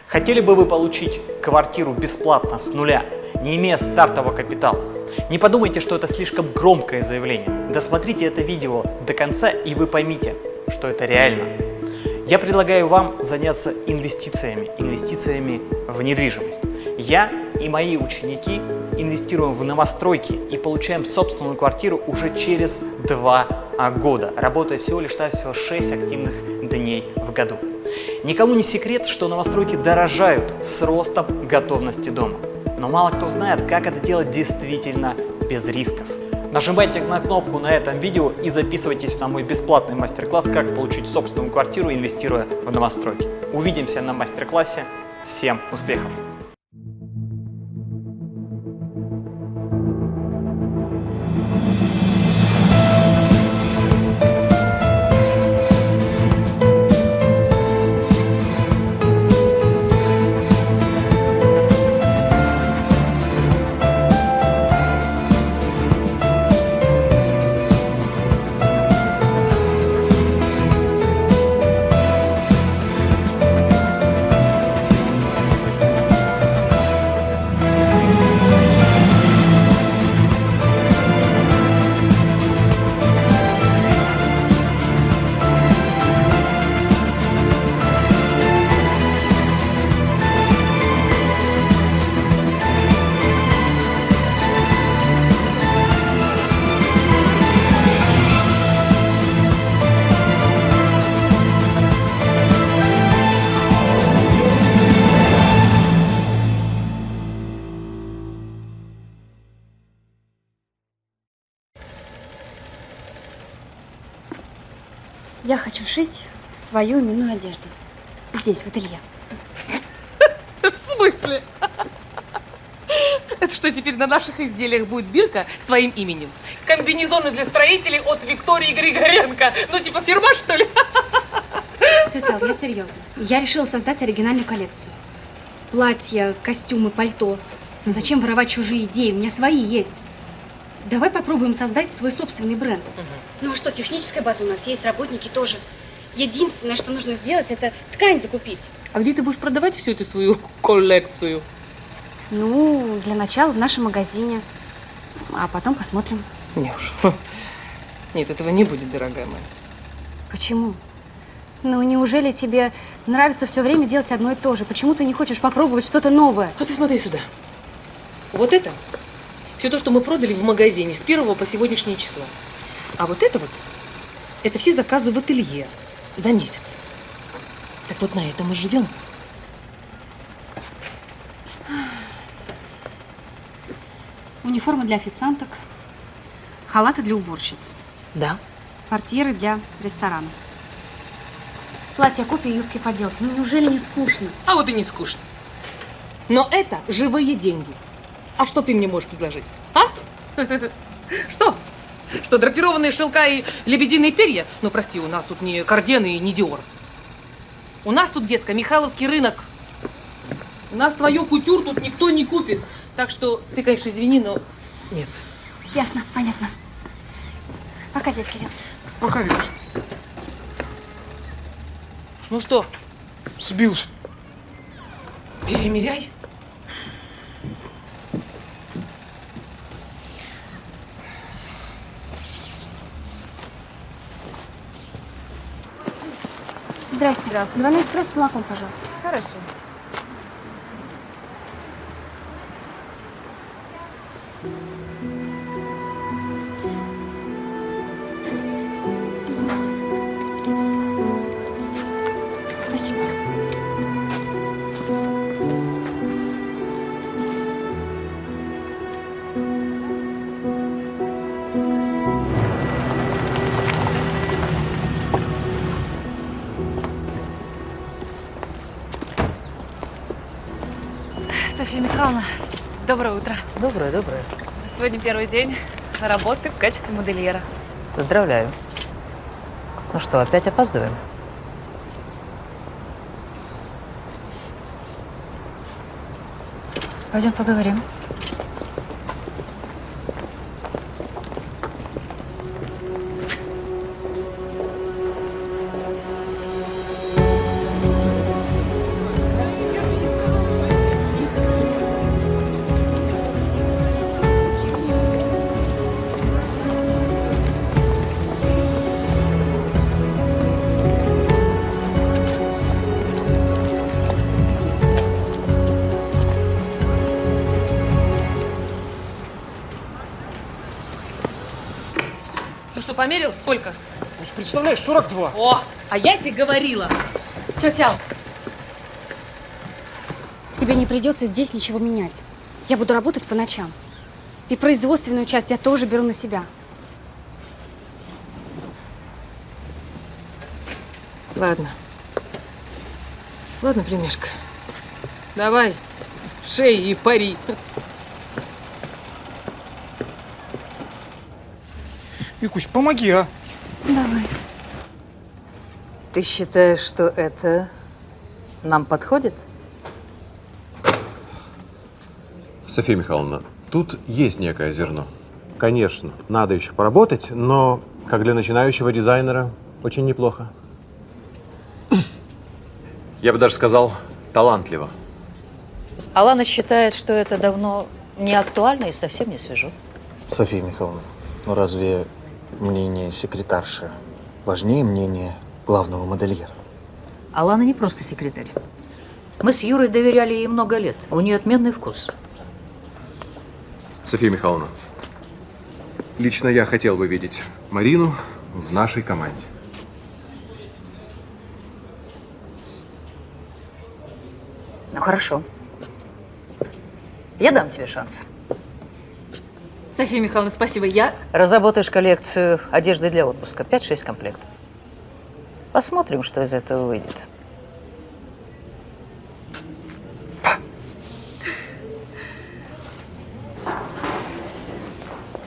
Хотели бы вы получить квартиру бесплатно с нуля, не имея стартового капитала? Не подумайте, что это слишком громкое заявление. Досмотрите это видео до конца, и вы поймите, что это реально. Я предлагаю вам заняться инвестициями в недвижимость. Я и мои ученики инвестируем в новостройки и получаем собственную квартиру уже через 2 года, работая всего лишь 6 активных дней в году. Никому не секрет, что новостройки дорожают с ростом готовности дома. Но мало кто знает, как это делать действительно без рисков. Нажимайте на кнопку на этом видео и записывайтесь на мой бесплатный мастер-класс «Как получить собственную квартиру, инвестируя в новостройки». Увидимся на мастер-классе. Всем успехов! Я хочу шить свою именную одежду. Здесь, в ателье. В смысле? Это что, теперь на наших изделиях будет бирка с твоим именем? Комбинезоны для строителей от Виктории Григоренко. Ну, типа фирма, что ли? Тетя Алла, я серьезно. Я решила создать оригинальную коллекцию. Платья, костюмы, пальто. Зачем воровать чужие идеи? У меня свои есть. Давай попробуем создать свой собственный бренд. Ну а что, техническая база у нас есть, работники тоже. Единственное, что нужно сделать, это ткань закупить. А где ты будешь продавать всю эту свою коллекцию? Ну, для начала в нашем магазине. А потом посмотрим. Не уж. Нет, этого не будет, дорогая моя. Почему? Ну, неужели тебе нравится все время делать одно и то же? Почему ты не хочешь попробовать что-то новое? А ты смотри сюда. Вот это все то, что мы продали в магазине с 1 по сегодняшнее число. А вот это все заказы в ателье за месяц. Так вот на этом мы живем. Униформа для официанток, халаты для уборщиц, Да. портьеры для ресторана. Платья, копии, юбки, поделки. Ну, неужели не скучно? А вот и не скучно. Но это живые деньги. А что ты мне можешь предложить? А? Что? Что, драпированные шелка и лебединые перья? Ну, прости, у нас тут не Карден и не Диор. У нас тут, детка, Михайловский рынок. У нас твою кутюр тут никто не купит. Так что ты, конечно, извини, но нет. Ясно, понятно. Пока, дядь Кирилл. Пока, Витя. Ну что, Сбился. перемеряй? Здрасте. Двойной эспрессо с молоком, пожалуйста. Хорошо. Спасибо. Софья Михайловна, доброе утро. Доброе, доброе. Сегодня первый день работы в качестве модельера. Поздравляю. Ну что, опять опаздываем? Пойдем поговорим. померил? Сколько? Ты же представляешь, 42. О, а я тебе говорила. Тетя, тебе не придется здесь ничего менять. Я буду работать по ночам. И производственную часть я тоже беру на себя. Ладно. Ладно, племяшка. Давай, шей и пари. Викусь, помоги, а? Ты считаешь, что это нам подходит? Софья Михайловна, тут есть некое зерно. Конечно, надо еще поработать, но как для начинающего дизайнера очень неплохо. Я бы даже сказал, талантливо. Алана считает, что это давно не актуально и совсем не свежо. Софья Михайловна, ну разве мнение секретарши важнее мнения главного модельера? Алана не просто секретарь. Мы с Юрой доверяли ей много лет. У нее отменный вкус. Софья Михайловна, лично я хотел бы видеть Марину в нашей команде. Ну хорошо. Я дам тебе шанс. Софья Михайловна, спасибо. Я... Разработаешь коллекцию одежды для отпуска. 5-6 комплектов. Посмотрим, что из этого выйдет.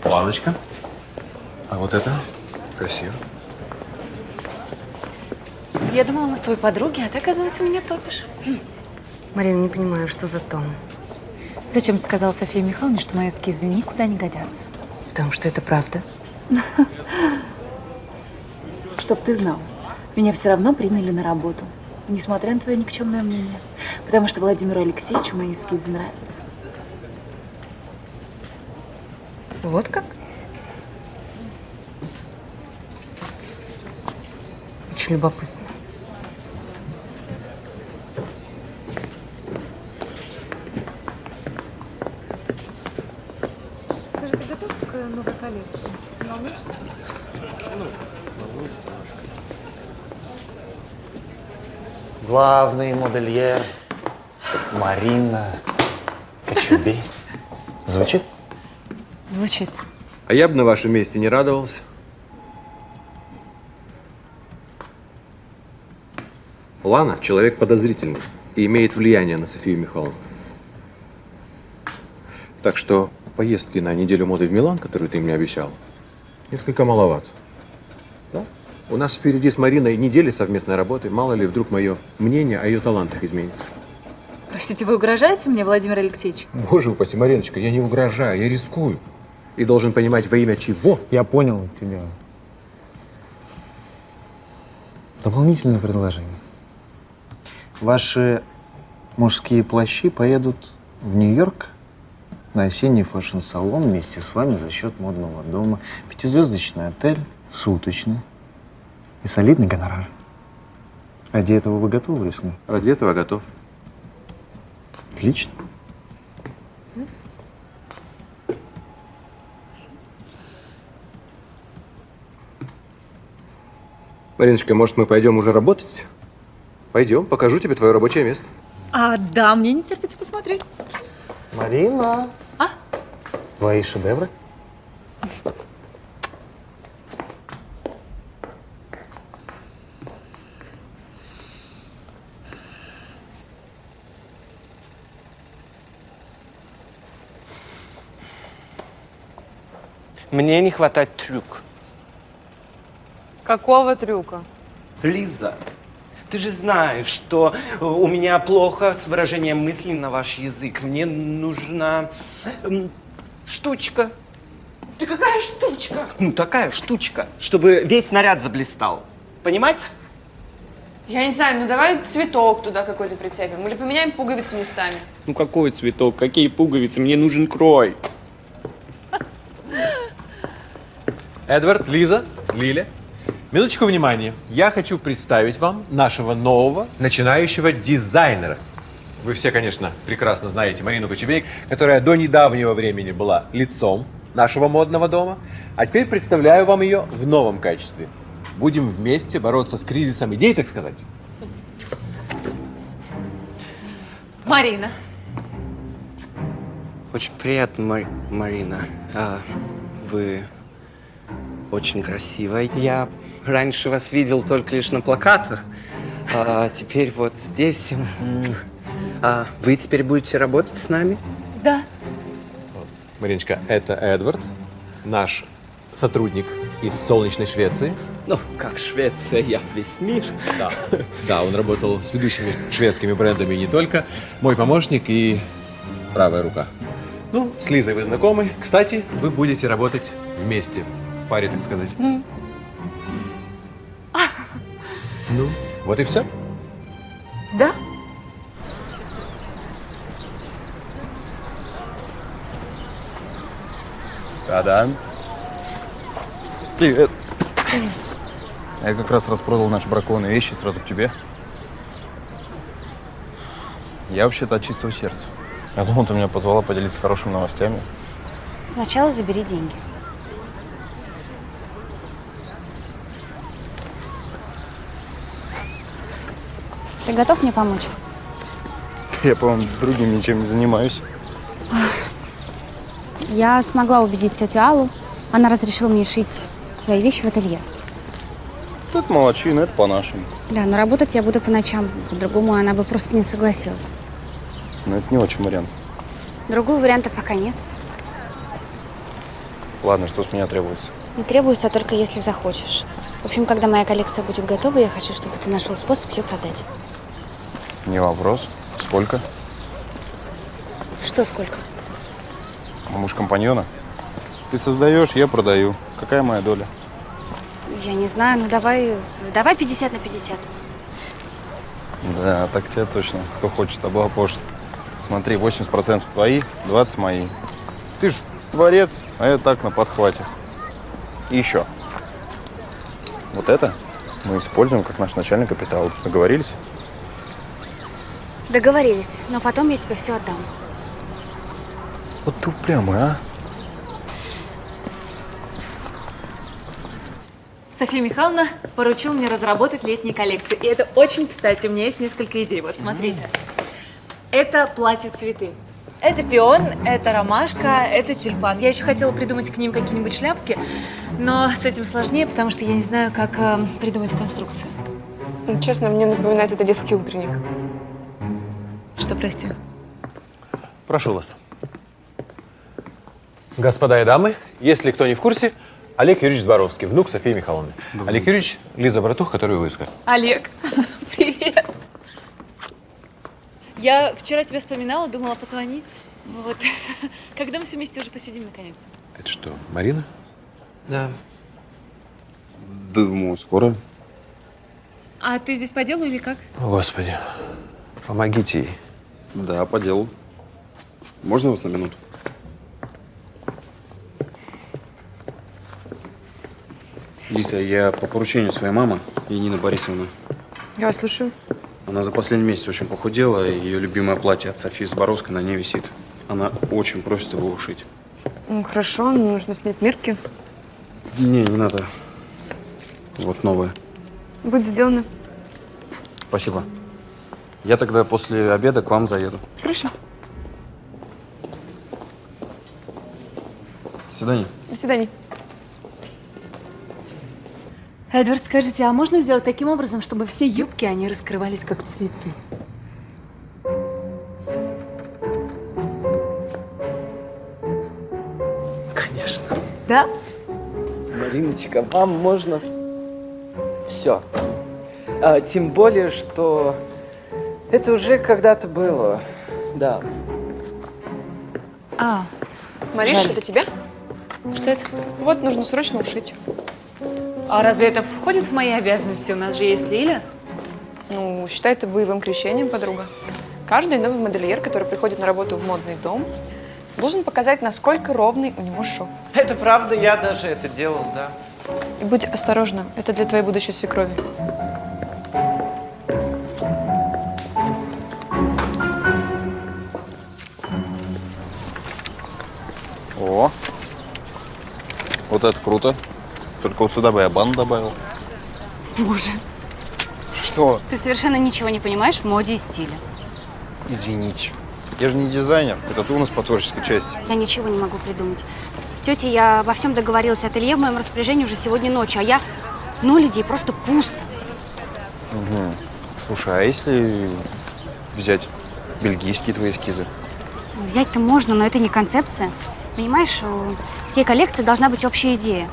Планочка. А вот это красиво. Я думала, мы с твоей подруги, а ты, оказывается, меня топишь. Марина, не понимаю, что за тон? Зачем ты сказала Софье Михайловне, что мои эскизы никуда не годятся? Потому что это правда. Чтоб ты знал, меня все равно приняли на работу, несмотря на твое никчемное мнение. Потому что Владимиру Алексеевичу мои эскизы нравятся. Вот как? Очень любопытно. Главный модельер Марина Кочубей. Звучит? Звучит. А я бы на вашем месте не радовался. Лана – человек подозрительный и имеет влияние на Софию Михайловну. Так что поездки на неделю моды в Милан, которую ты мне обещал, несколько маловато. Да? У нас впереди с Мариной недели совместной работы. Мало ли, вдруг мое мнение о ее талантах изменится. Простите, вы угрожаете мне, Владимир Алексеевич? Боже упаси, Мариночка, я не угрожаю, я рискую. И должен понимать, во имя чего. Я понял тебя. Дополнительное предложение. Ваши мужские плащи поедут в Нью-Йорк на осенний фэшн-салон вместе с вами за счет модного дома. 5-звездочный отель, суточный и солидный гонорар. Ради этого вы готовы рискнуть? Ради этого я готов. Отлично. Мариночка, может, мы пойдем уже работать? Пойдем, покажу тебе твое рабочее место. А, да, мне не терпится посмотреть. Марина! А? Твои шедевры? Мне не хватает трюк. Какого трюка? Лиза, ты же знаешь, что у меня плохо с выражением мыслей на ваш язык. Мне нужна штучка. Да какая штучка? Ну, такая штучка, чтобы весь наряд заблистал. Понимаете? Я не знаю, ну давай цветок туда какой-то прицепим. Или поменяем пуговицы местами. Ну, какой цветок, какие пуговицы? Мне нужен крой. Эдвард, Лиза, Лиля, минуточку внимания. Я хочу представить вам нашего нового начинающего дизайнера. Вы все, конечно, прекрасно знаете Марину Кочубей, которая до недавнего времени была лицом нашего модного дома. А теперь представляю вам ее в новом качестве. Будем вместе бороться с кризисом идей, так сказать. Марина. Очень приятно, Марина. Вы очень красивая. Я раньше вас видел только лишь на плакатах, а теперь вот здесь. Вы теперь будете работать с нами? Да. Мариночка, это Эдвард, наш сотрудник из солнечной Швеции. Ну, как Швеция, я весь мир. Да. Да, он работал с ведущими шведскими брендами и не только. Мой помощник и правая рука. Ну, с Лизой вы знакомы. Кстати, вы будете работать вместе, в паре, так сказать. Ну, вот и все. Да? Та-да. Привет. Я как раз распродал наши бракованные вещи сразу к тебе. Я вообще-то от чистого сердца. Я думал, ты меня позвала поделиться хорошими новостями. Сначала забери деньги. Ты готов мне помочь? Я, по-моему, другим ничем не занимаюсь. Я смогла убедить тетю Аллу. Она разрешила мне шить свои вещи в ателье. Это молодчина, это по-нашему. Да, но работать я буду по ночам. По-другому она бы просто не согласилась. Но это не очень вариант. Другого варианта пока нет. Ладно, что с меня требуется? Не требуется, только если захочешь. В общем, когда моя коллекция будет готова, я хочу, чтобы ты нашел способ ее продать. Не вопрос. Сколько? Что сколько? Мы ж компаньона. Ты создаешь, я продаю. Какая моя доля? Я не знаю, ну давай 50 на 50. Да, так тебе точно. Кто хочет, облапошит. Смотри, 80% твои, 20 мои. Ты ж творец, а я так на подхвате. И еще. Вот это мы используем как наш начальный капитал. Договорились? Договорились, но потом я тебе все отдам. Вот ты упрямый, а? Софья Михайловна поручила мне разработать летние коллекции. И это очень кстати. У меня есть несколько идей. Вот, смотрите. Это платье-цветы. Это пион, это ромашка, это тюльпан. Я еще хотела придумать к ним какие-нибудь шляпки, но с этим сложнее, потому что я не знаю, как придумать конструкцию. Ну, честно, мне напоминает это детский утренник. Что, прости? Прошу вас. Господа и дамы, если кто не в курсе, Олег Юрьевич Дворовский, внук Софии Михайловны. Олег Юрьевич, Лиза братух, которую вы искали. Олег, привет. Я вчера тебя вспоминала, думала позвонить. Вот. Когда мы все вместе уже посидим, наконец? Это что, Марина? Да. Думаю, скоро. А ты здесь по делу или как? О, Господи, помогите ей. Да, по делу. Можно вас на минуту? Лиза, я по поручению своей мамы, Янины Борисовны. Я вас слушаю. Она за последний месяц очень похудела, и ее любимое платье от Софии Зборовской на ней висит. Она очень просит его ушить. Ну, хорошо, нужно снять мерки. Не надо. Вот новое. Будет сделано. Спасибо. Я тогда после обеда к вам заеду. Хорошо. До свидания. До свидания. Эдвард, скажите, а можно сделать таким образом, чтобы все юбки, они раскрывались как цветы? Конечно. Да? Мариночка, вам можно все. Тем более, что это уже когда-то было. Да. Мариш, жаль. это тебе? Что это? Вот, нужно срочно ушить. А разве это входит в мои обязанности? У нас же есть Лиля. Ну, считай это боевым крещением, подруга. Каждый новый модельер, который приходит на работу в модный дом, должен показать, насколько ровный у него шов. Это правда, я даже это делал, да. И будь осторожна, это для твоей будущей свекрови. О, Вот это круто. Только вот сюда бы я бант добавил. Боже, Что? ты совершенно ничего не понимаешь в моде и стиле. Извините. Я же не дизайнер. Это ты у нас по творческой части. Я ничего не могу придумать. С тетей я обо всем договорилась. Ателье в моем распоряжении уже сегодня ночью, а я 0 идей, просто пусто. Угу. Слушай, а если взять бельгийские твои эскизы? Взять-то можно, но это не концепция. Понимаешь, у всей коллекции должна быть общая идея.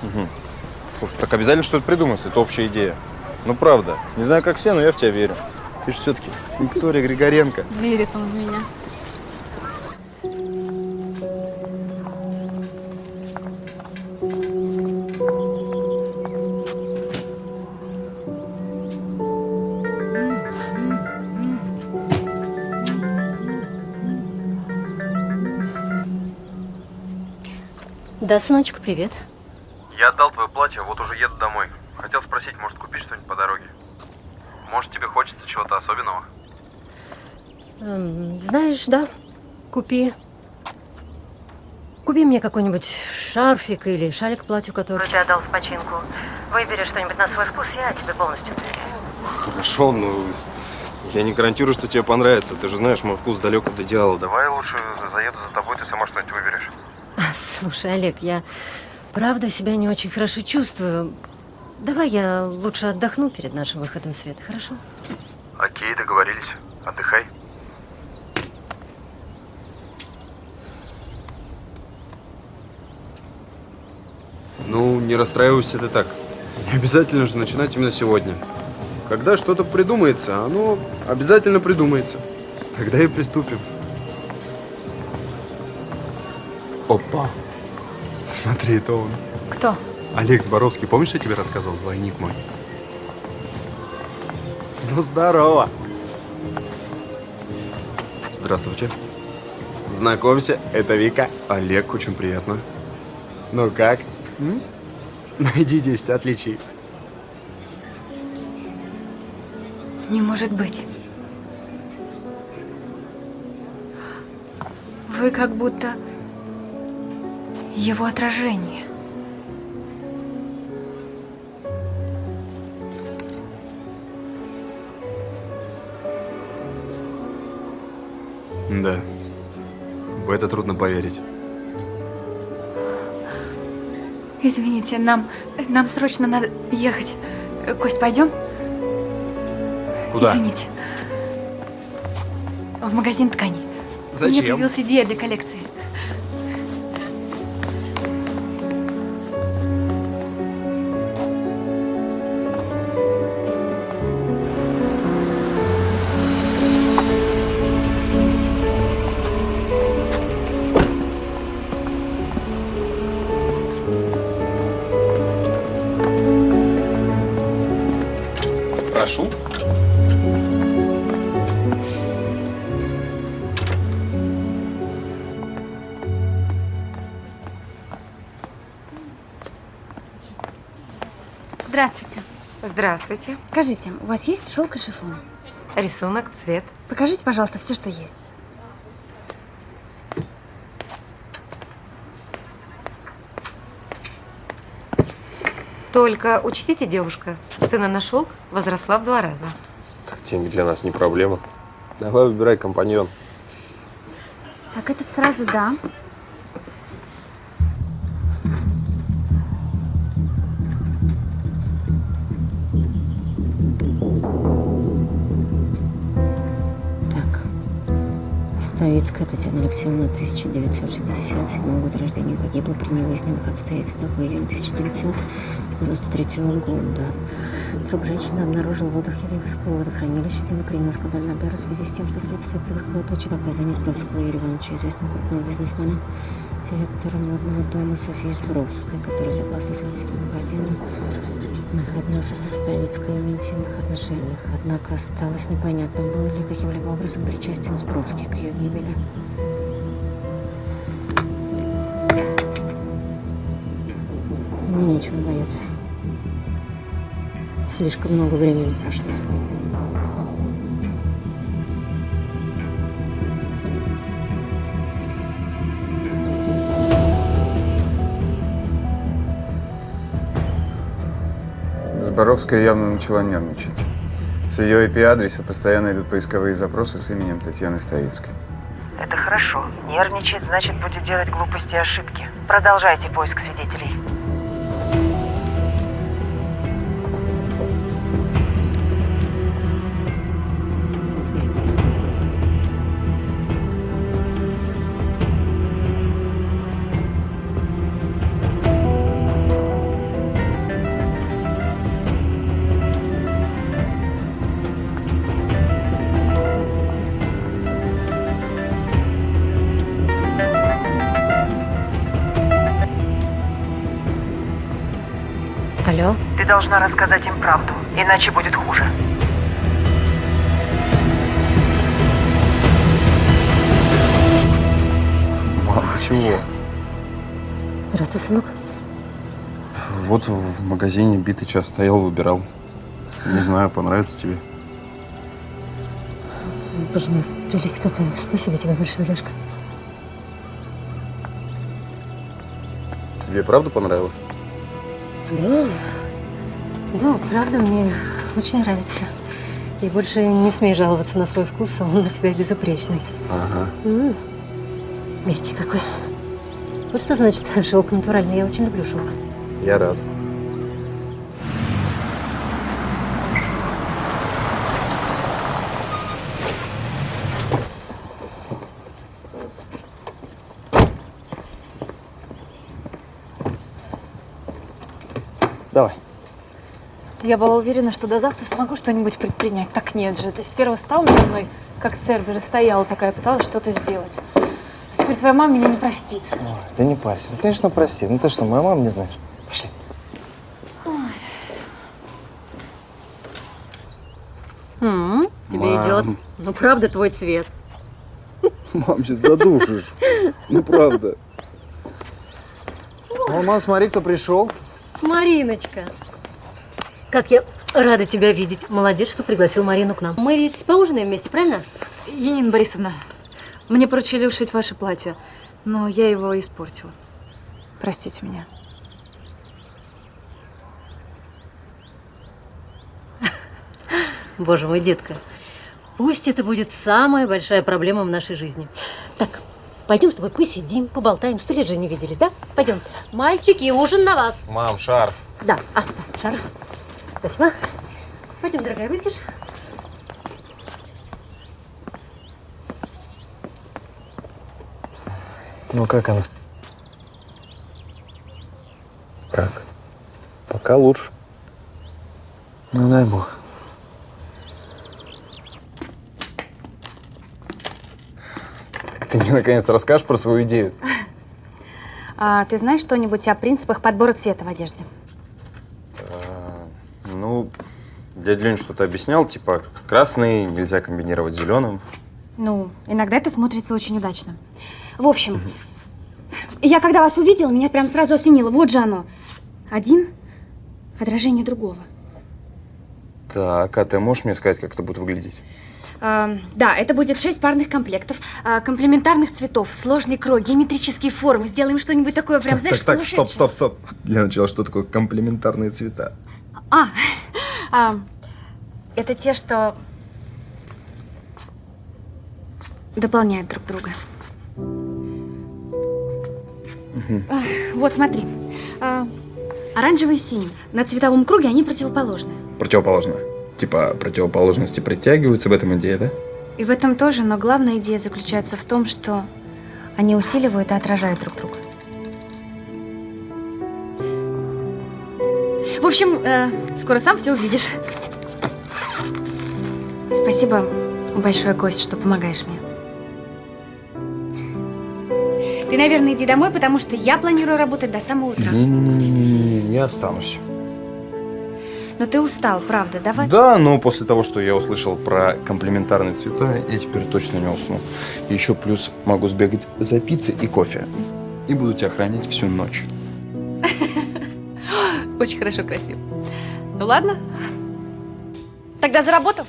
Угу. Слушай, так обязательно что-то придумать, это общая идея. Ну правда, не знаю как все, но я в тебя верю. Ты же все-таки Виктория Григоренко. Верит он в меня. Да, сыночек, привет. Я отдал твое платье, вот уже еду домой. Хотел спросить, может, купить что-нибудь по дороге? Может, тебе хочется чего-то особенного? Знаешь, да, купи. Купи мне какой-нибудь шарфик или шалик к платью, который ты отдал в починку. Выбери что-нибудь на свой вкус, я тебе полностью доверяю. Хорошо, но я не гарантирую, что тебе понравится. Ты же знаешь, мой вкус далек от идеала. Давай лучше заеду за тобой, ты сама что-нибудь выберешь. Слушай, Олег, я правда себя не очень хорошо чувствую. Давай я лучше отдохну перед нашим выходом в свет, хорошо? Окей, договорились. Отдыхай. Ну, не расстраивайся ты так. Не обязательно же начинать именно сегодня. Когда что-то придумается, оно обязательно придумается. Тогда и приступим. Опа! Смотри, это он. Кто? Олег Зборовский, помнишь, я тебе рассказывал, двойник мой? Ну, здорово! Здравствуйте. Знакомься, это Вика. Олег, очень приятно. Ну как? Найди 10 отличий. Не может быть. Вы как будто его отражение. Да. В это трудно поверить. Извините, нам срочно надо ехать. Кость, пойдем? Куда? Извините. В магазин тканей. Зачем? У меня появилась идея для коллекции. Прошу. Здравствуйте. Здравствуйте. Скажите, у вас есть шелк и шифон? Рисунок, цвет. Покажите, пожалуйста, все, что есть. Только учтите, девушка, цена на шелк возросла в 2 раза. Так деньги для нас не проблема. Давай выбирай компаньон. Так, этот сразу да. Ставицкая Татьяна Алексеевна, 1967 год рождения, погибла при невыясненных обстоятельствах в июне 1993 года. Труп женщины обнаружил в водах Елеевского водохранилища. Дело приняло скандальный оборот в связи с тем, что следствие привлекло дочь показаний Збровского Юрия Ивановича, известного крупного бизнесмена, директора модного дома Софии Збровской, который, согласно свидетельским показаниям, находился со Ставицкой в интимных отношениях. Однако осталось непонятным, был ли каким-либо образом причастен Збровский к ее гибели. Мне нечего бояться. Слишком много времени прошло. Боровская явно начала нервничать. С ее IP-адреса постоянно идут поисковые запросы с именем Татьяны Ставицкой. Это хорошо. Нервничает, значит, будет делать глупости и ошибки. Продолжайте поиск свидетелей. Алло? Ты должна рассказать им правду, иначе будет хуже. Мам, ты чего? Здравствуй, сынок. Вот в магазине битый час стоял, выбирал. Не знаю, понравится тебе. Боже мой, прелесть какая. Спасибо тебе большое, Лешка. Тебе правда понравилось? Да. Да, правда, мне очень нравится. И больше не смей жаловаться на свой вкус, он у тебя безупречный. Ага. Видите, какой. Вот что значит шелк натуральный. Я очень люблю шелк. Я рад. Давай. Я была уверена, что до завтра смогу что-нибудь предпринять. Так нет же. Эта стерва стала надо мной, как Цербер, и стояла, пока я пыталась что-то сделать. А теперь твоя мама меня не простит. Ой, да не парься. Ну, конечно, прости. Ну ты что, мою маму не знаешь? Пошли. Тебе Мам. идет. Ну, правда, твой цвет. Мам, сейчас задушишь. Ну, правда. Мама, смотри, кто пришел. Мариночка. Как я рада тебя видеть. Молодец, что пригласил Марину к нам. Мы ведь поужинаем вместе, правильно? Янина Борисовна, мне поручили ушить ваше платье, но я его испортила. Простите меня. Боже мой, детка. Пусть это будет самая большая проблема в нашей жизни. Так, пойдем с тобой посидим, поболтаем. 100 лет же не виделись, да? Пойдем. Мальчики, ужин на вас. Мам, шарф. Да, шарф. Спасибо. Пойдем, дорогая, выпьешь? Ну, как она? Как? Пока лучше. Ну, дай бог. Ты мне наконец расскажешь про свою идею? А ты знаешь что-нибудь о принципах подбора цвета в одежде? Ну, дядя Леня что-то объяснял, типа красный нельзя комбинировать с зеленым. Ну, иногда это смотрится очень удачно. В общем, я когда вас увидела, меня прям сразу осенило. Вот же оно. Один отражение другого. Так, а ты можешь мне сказать, как это будет выглядеть? Да, это будет 6 парных комплектов, комплементарных цветов, сложный крой, геометрические формы. Сделаем что-нибудь такое прям, знаешь, сумасшедшее. стоп. Для начала, что такое комплементарные цвета? Это те, что дополняют друг друга. Вот, смотри. Оранжевый и синий. На цветовом круге они противоположны. Противоположно. Типа противоположности притягиваются, в этом идея, да? И в этом тоже, но главная идея заключается в том, что они усиливают и отражают друг друга. В общем, скоро сам все увидишь. Спасибо большое, Кость, что помогаешь мне. Ты, наверное, иди домой, потому что я планирую работать до самого утра. Не останусь. Но ты устал, правда, давай. Да, но после того, что я услышал про комплементарные цвета, я теперь точно не усну. И еще плюс могу сбегать за пиццей и кофе. И буду тебя охранять всю ночь. Очень хорошо, красиво. Ну ладно. Тогда за работу.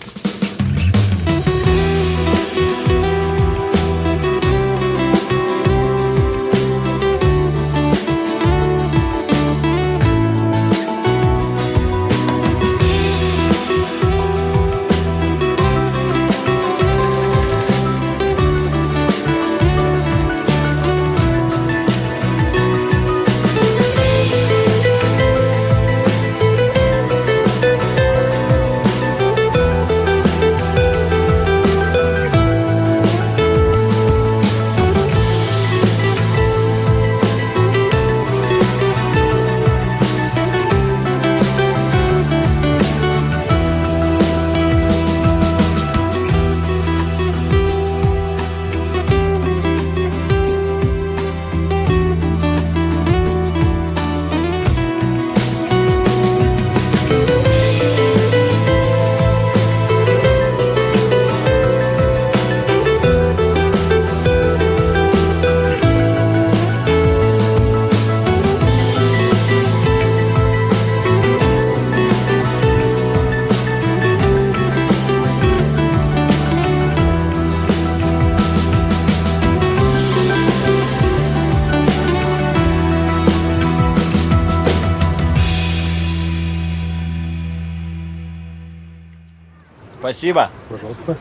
Спасибо. Пожалуйста.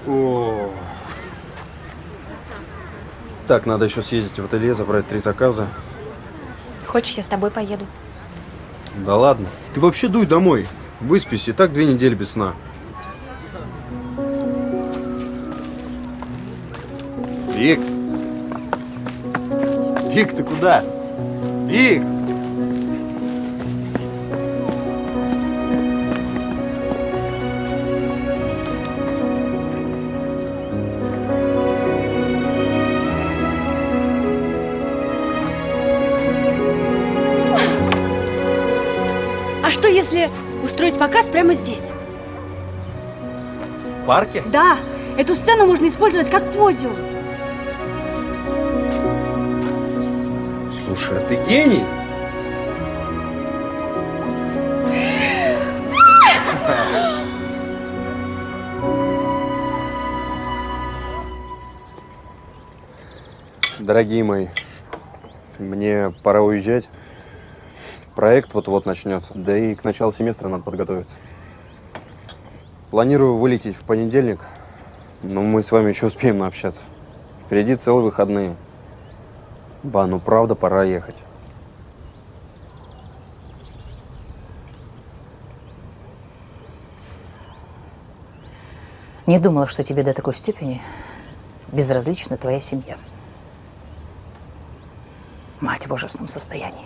О. Так, надо еще съездить в ателье, забрать 3 заказа. Хочешь, я с тобой поеду? Да ладно. Ты вообще дуй домой. Выспись, и так 2 недели без сна. Вик! Вик, ты куда? Вик! А что, если устроить показ прямо здесь? В парке? Да, эту сцену можно использовать как подиум. Слушай, а ты гений? Дорогие мои, мне пора уезжать. Проект вот-вот начнется. Да и к началу семестра надо подготовиться. Планирую вылететь в понедельник, но мы с вами еще успеем наобщаться. Впереди целые выходные. Ба, ну правда, пора ехать. Не думала, что тебе до такой степени безразлична твоя семья. Мать в ужасном состоянии.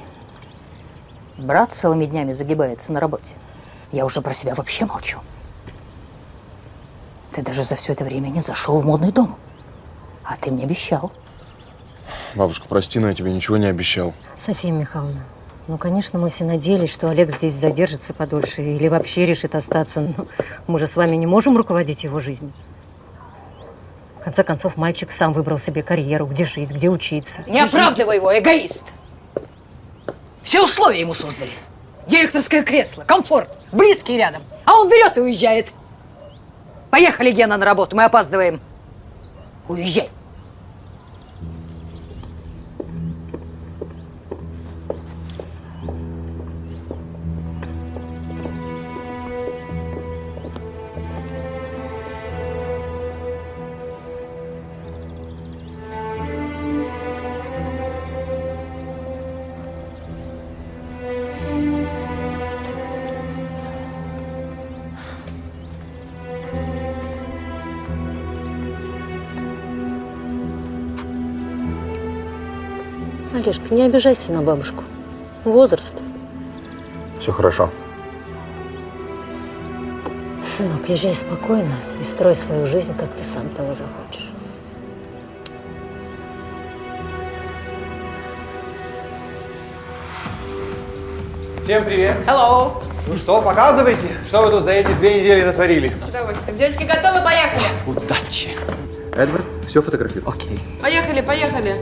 Брат целыми днями загибается на работе. Я уже про себя вообще молчу. Ты даже за все это время не зашел в модный дом. А ты мне обещал. Бабушка, прости, но я тебе ничего не обещал. София Михайловна, ну, конечно, мы все надеялись, что Олег здесь задержится подольше или вообще решит остаться. Но мы же с вами не можем руководить его жизнью. В конце концов, мальчик сам выбрал себе карьеру, где жить, где учиться. Не оправдывай его, эгоист. Все условия ему создали. Директорское кресло, комфорт, близкий рядом. А он берет и уезжает. Поехали, Гена, на работу, мы опаздываем. Уезжай. Олежка, не обижайся на бабушку. Возраст. Все хорошо. Сынок, езжай спокойно и строй свою жизнь, как ты сам того захочешь. Всем привет! Hello! Ну что, показывайте, что вы тут за эти 2 недели натворили. С удовольствием. Девочки, готовы? Поехали! Удачи! Эдвард, все фотографируй. Окей. Поехали, поехали.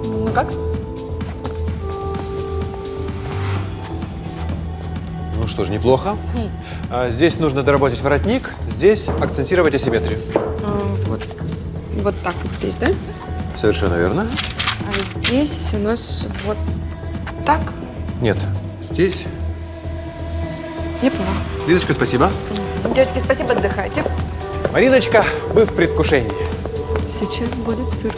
Ну как? Ну что ж, неплохо. Здесь нужно доработать воротник, здесь акцентировать асимметрию. Вот так вот здесь, да? Совершенно верно. А здесь у нас вот так. Нет, здесь. Я поняла. Лизочка, спасибо. Девочки, спасибо, отдыхайте. Мариночка, вы в предвкушении. Сейчас будет цирк.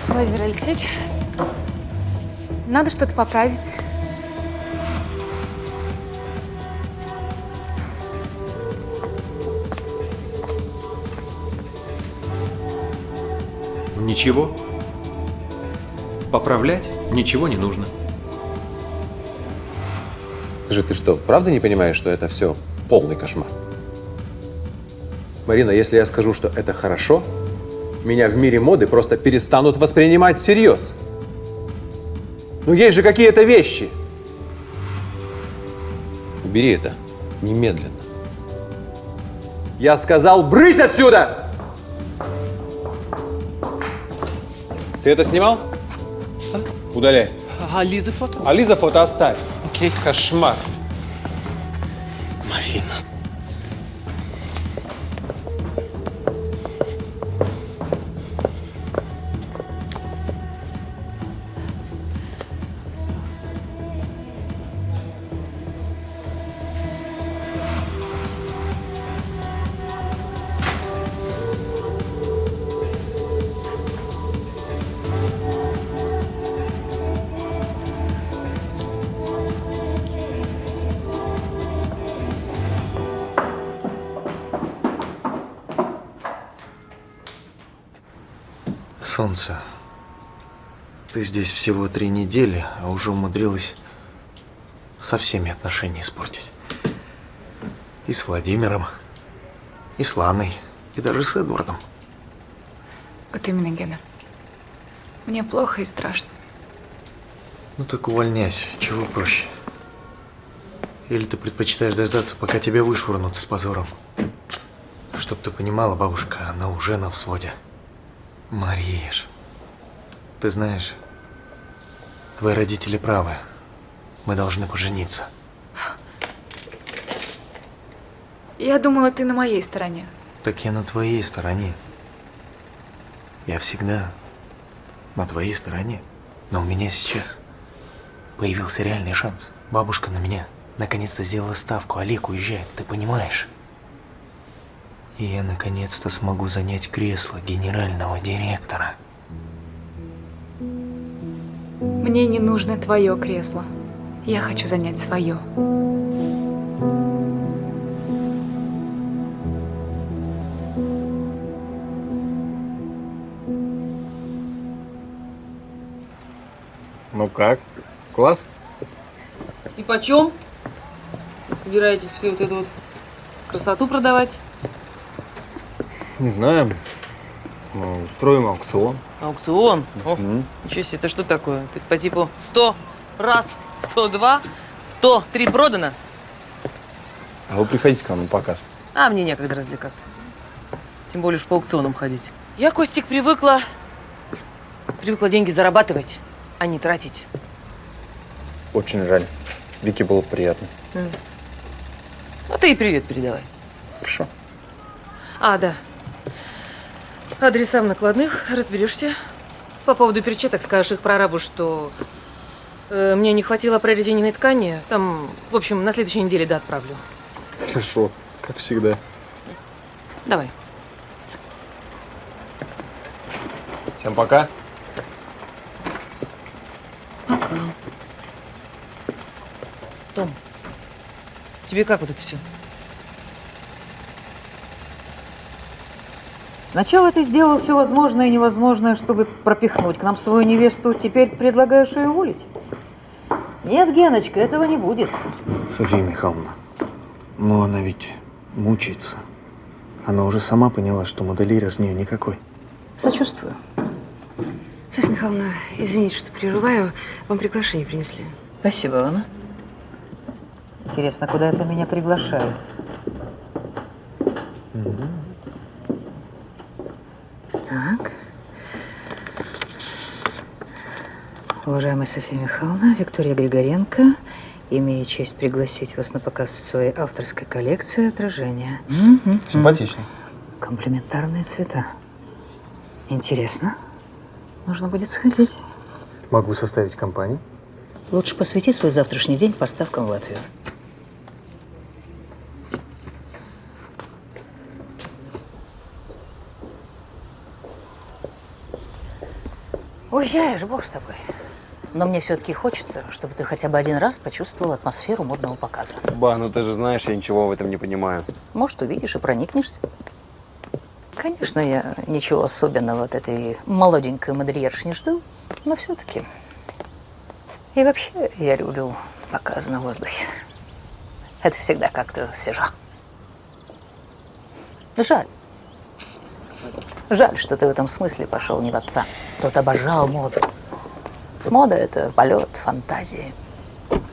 Владимир Алексеевич, надо что-то поправить. Ничего. Поправлять ничего не нужно. Скажи, ты что, правда не понимаешь, что это все полный кошмар? Марина, если я скажу, что это хорошо, меня в мире моды просто перестанут воспринимать всерьез. Ну, есть же какие-то вещи. Убери это немедленно. Я сказал, брысь отсюда! Ты это снимал? Удаляй. А Лиза фото? А Лиза фото оставь. Окей. Кошмар. Марина. Солнце, ты здесь всего 3 недели, а уже умудрилась со всеми отношения испортить. И с Владимиром, и с Ланой, и даже с Эдвардом. Вот именно, Гена. Мне плохо и страшно. Ну так увольняйся, чего проще. Или ты предпочитаешь дождаться, пока тебя вышвырнут с позором? Чтоб ты понимала, бабушка, она уже на взводе. Мариш, ты знаешь, твои родители правы. Мы должны пожениться. Я думала, ты на моей стороне. Так я на твоей стороне. Я всегда на твоей стороне. Но у меня сейчас появился реальный шанс. Бабушка на меня наконец-то сделала ставку. Олег уезжает, ты понимаешь? И я наконец-то смогу занять кресло генерального директора. Мне не нужно твое кресло. Я хочу занять свое. Ну как? Класс? И почем? Вы собираетесь всю вот эту вот красоту продавать? Не знаю. Ну, устроим аукцион. Аукцион? О, ничего себе, это что такое? Это по типу 100 раз, 102, 103 продано? А вы приходите к нам на показ. А мне некогда развлекаться. Тем более уж по аукционам ходить. Я, Костик, привыкла деньги зарабатывать, а не тратить. Очень жаль. Вике было приятно. А ты и привет передавай. Хорошо. А, да. Адреса в накладных, разберешься. По поводу перчаток скажешь их прорабу, что мне не хватило прорезиненной ткани. Там, в общем, на следующей неделе, да, отправлю. Хорошо, как всегда. Давай. Всем пока. Пока. Том, тебе как вот это все? Сначала ты сделал все возможное и невозможное, чтобы пропихнуть к нам свою невесту. Теперь предлагаешь ее уволить? Нет, Геночка, этого не будет. Софья Михайловна, ну она ведь мучается. Она уже сама поняла, что модельер с нее никакой. Сочувствую. Софья Михайловна, извините, что прерываю. Вам приглашение принесли. Спасибо, Анна. Интересно, куда это меня приглашают? Так. Уважаемая Софья Михайловна, Виктория Григоренко, имею честь пригласить вас на показ своей авторской коллекции «Отражения». Симпатично. Комплементарные цвета. Интересно. Нужно будет сходить. Могу составить компанию. Лучше посвяти свой завтрашний день поставкам в Латвию. Уезжаешь, бог с тобой. Но мне все-таки хочется, чтобы ты хотя бы один раз почувствовал атмосферу модного показа. Ба, ну ты же знаешь, я ничего в этом не понимаю. Может, увидишь и проникнешься. Конечно, я ничего особенного от этой молоденькой модельерши не жду, но все-таки. И вообще я люблю показ на воздухе. Это всегда как-то свежо. Жаль. Жаль, что ты в этом смысле пошел не в отца. Тот обожал моду. Мода – это полет, фантазии,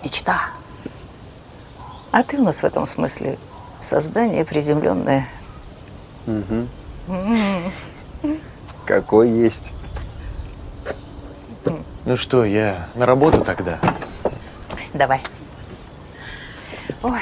мечта. А ты у нас в этом смысле создание приземленное. Угу. Какой есть. Ну что, я на работу тогда? Давай. Ой.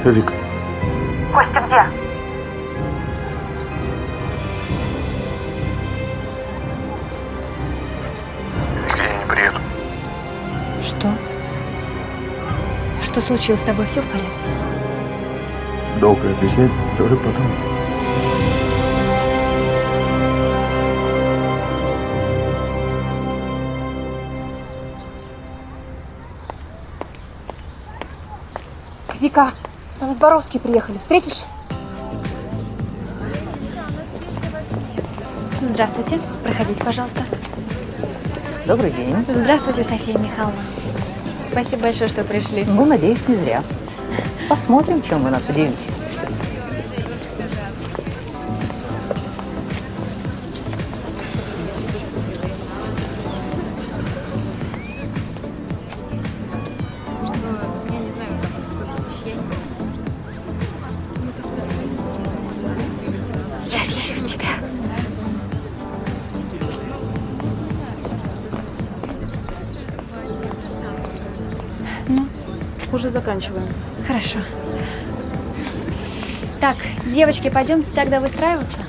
Вик. Костя где? Вика, я не приеду. Что? Что случилось с тобой? Все в порядке? Долго объяснять, давай потом. Вика, там с Боровски приехали. Встретишь? Здравствуйте. Проходите, пожалуйста. Добрый день. Здравствуйте, София Михайловна. Спасибо большое, что пришли. Ну, надеюсь, не зря. Посмотрим, чем вы нас удивите. Я верю в тебя. Ну, уже заканчиваем. Хорошо. Так, девочки, пойдемте тогда выстраиваться.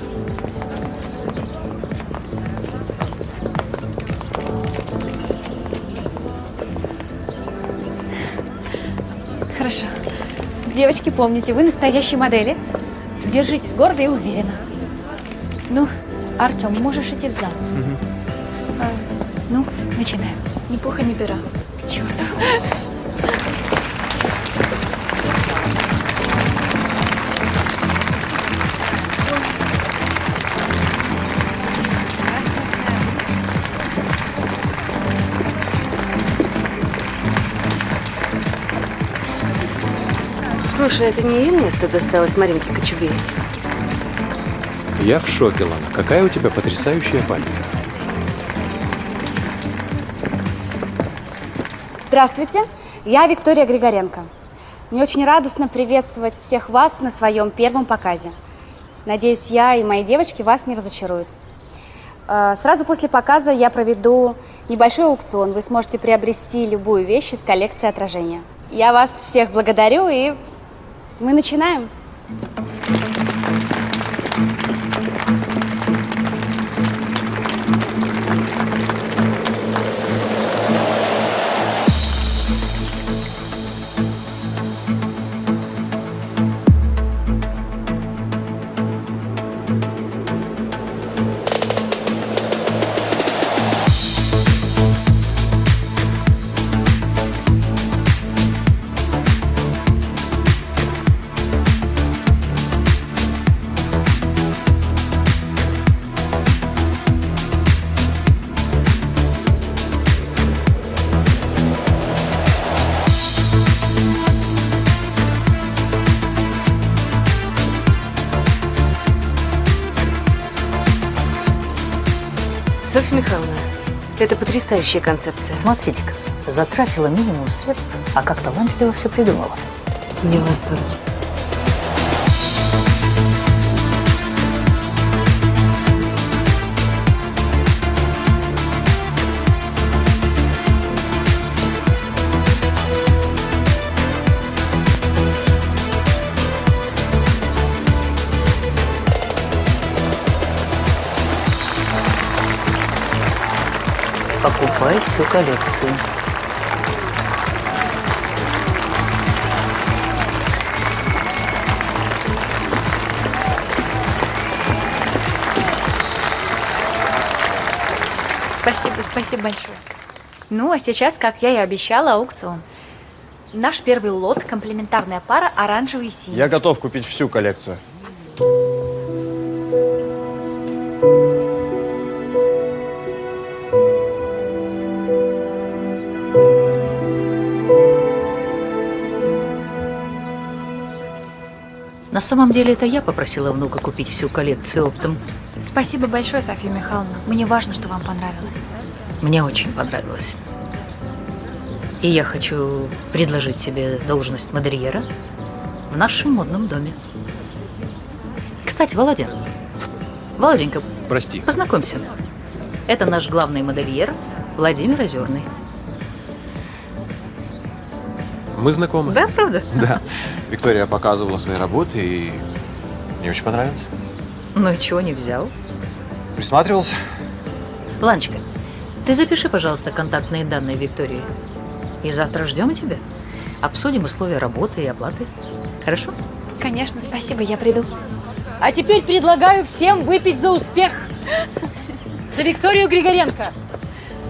Хорошо. Девочки, помните, вы настоящие модели. Держитесь гордо и уверенно. Ну, Артем, можешь идти в зал. Ну, начинаем. Ни пуха, ни пера. К черту. Слушай, это не ее место досталось Маринке Кочубей? Я в шоке, Лана. Какая у тебя потрясающая память. Здравствуйте, я Виктория Григоренко. Мне очень радостно приветствовать всех вас на своем первом показе. Надеюсь, я и мои девочки вас не разочаруют. Сразу после показа я проведу небольшой аукцион. Вы сможете приобрести любую вещь из коллекции отражения. Я вас всех благодарю, и мы начинаем. Софья Михайловна, это потрясающая концепция. Смотрите-ка, затратила минимум средств, а как талантливо все придумала. Я в восторге. Покупай всю коллекцию. Спасибо большое. Ну, а сейчас, как я и обещала, аукцион. Наш первый лот – комплементарная пара оранжевый и синий. Я готов купить всю коллекцию. На самом деле, это я попросила внука купить всю коллекцию оптом. Спасибо большое, Софья Михайловна. Мне важно, что вам понравилось. Мне очень понравилось. И я хочу предложить тебе должность модельера в нашем модном доме. Кстати, Володенька, Прости. познакомься. Это наш главный модельер Владимир Озерный. Мы знакомы? Да, правда? Да. Виктория показывала свои работы, и мне очень понравилось. Ну и чего не взял? Присматривался. Ланочка, ты запиши, пожалуйста, контактные данные Виктории. И завтра ждем тебя. Обсудим условия работы и оплаты. Хорошо? Конечно, спасибо, я приду. А теперь предлагаю всем выпить за успех. За Викторию Григоренко.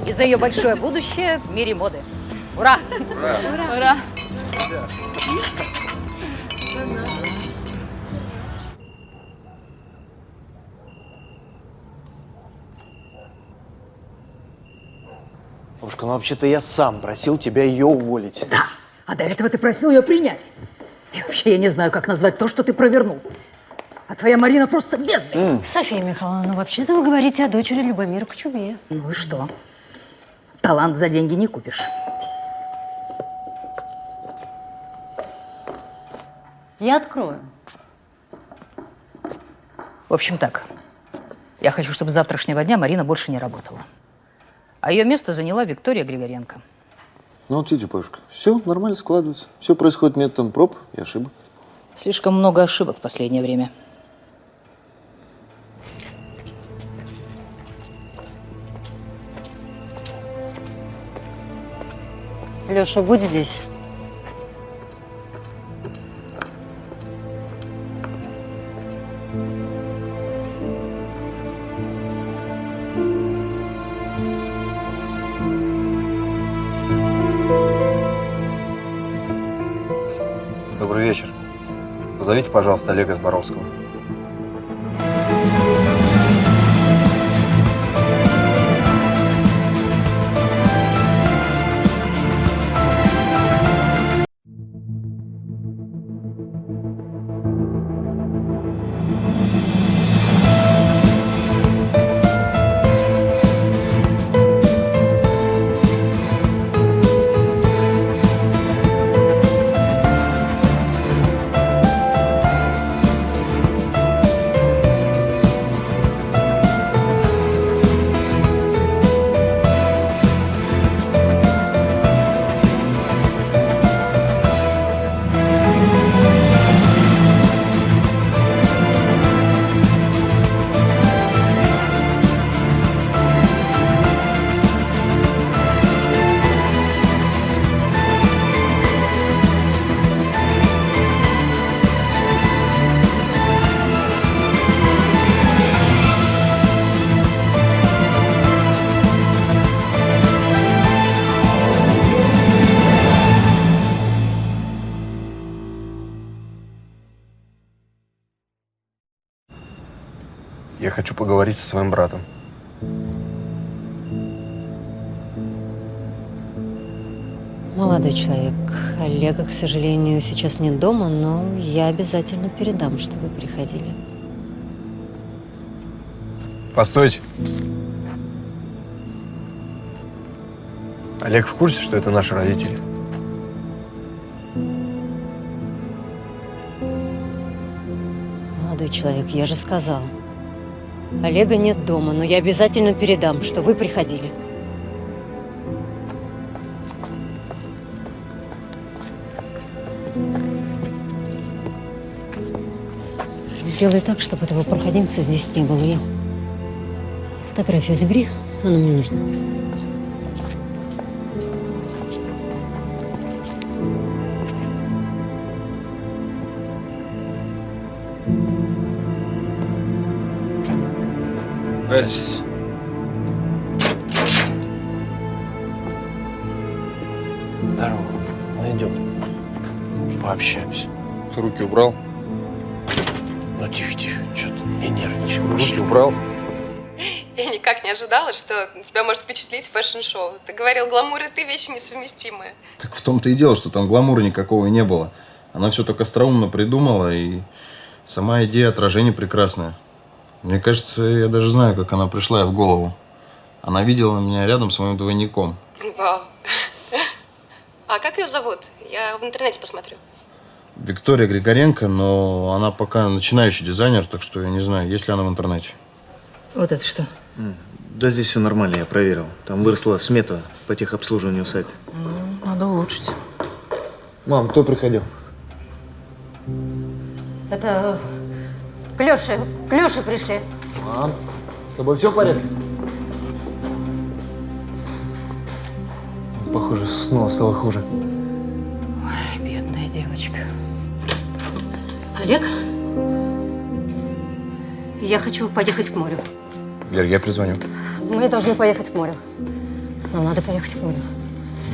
И за ее большое будущее в мире моды. Ура! Ура! Ура! Бабушка, ну вообще-то я сам просил тебя ее уволить. Да, а до этого ты просил ее принять. И вообще я не знаю, как назвать то, что ты провернул. А твоя Марина просто бездна. Софья Михайловна, ну вообще-то вы говорите о дочери Любомира Кочубея. Ну и что? Талант за деньги не купишь. Я открою. В общем так, я хочу, чтобы с завтрашнего дня Марина больше не работала. А ее место заняла Виктория Григоренко. Ну вот видите, бабушка, все нормально складывается. Все происходит методом проб и ошибок. Слишком много ошибок в последнее время. Леша, будь здесь. Добрый вечер. Позовите, пожалуйста, Олега Зборовского. Я хочу поговорить со своим братом. Молодой человек, Олега, к сожалению, сейчас нет дома, но я обязательно передам, что вы приходили. Постойте. Олег в курсе, что это наши родители? Молодой человек, я же сказала. Олега нет дома, но я обязательно передам, что вы приходили. Сделай так, чтобы этого проходимца здесь не было. И фотографию забери, она мне нужна. Здравствуйте. Здорово. Ну идем. Пообщаемся. Ты руки убрал? Ну тихо-тихо, что ты не нервничай. Руки убрал? Я никак не ожидала, что тебя может впечатлить фэшн-шоу. Ты говорил, гламур и ты вещи несовместимые. Так в том-то и дело, что там гламура никакого не было. Она все так остроумно придумала, и сама идея отражения прекрасная. Мне кажется, я даже знаю, как она пришла ей в голову. Она видела меня рядом с моим двойником. Вау. А как ее зовут? Я в интернете посмотрю. Виктория Григоренко, но она пока начинающий дизайнер, так что я не знаю, есть ли она в интернете. Вот это что? Да здесь все нормально, я проверил. Там выросла смета по техобслуживанию сайта. Надо улучшить. Мам, кто приходил? Это Клёши пришли. Мам, с тобой все в порядке? Похоже, снова стало хуже. Ой, бедная девочка. Олег, я хочу поехать к морю. Вер, я перезвоню. Мы должны поехать к морю. Нам надо поехать к морю.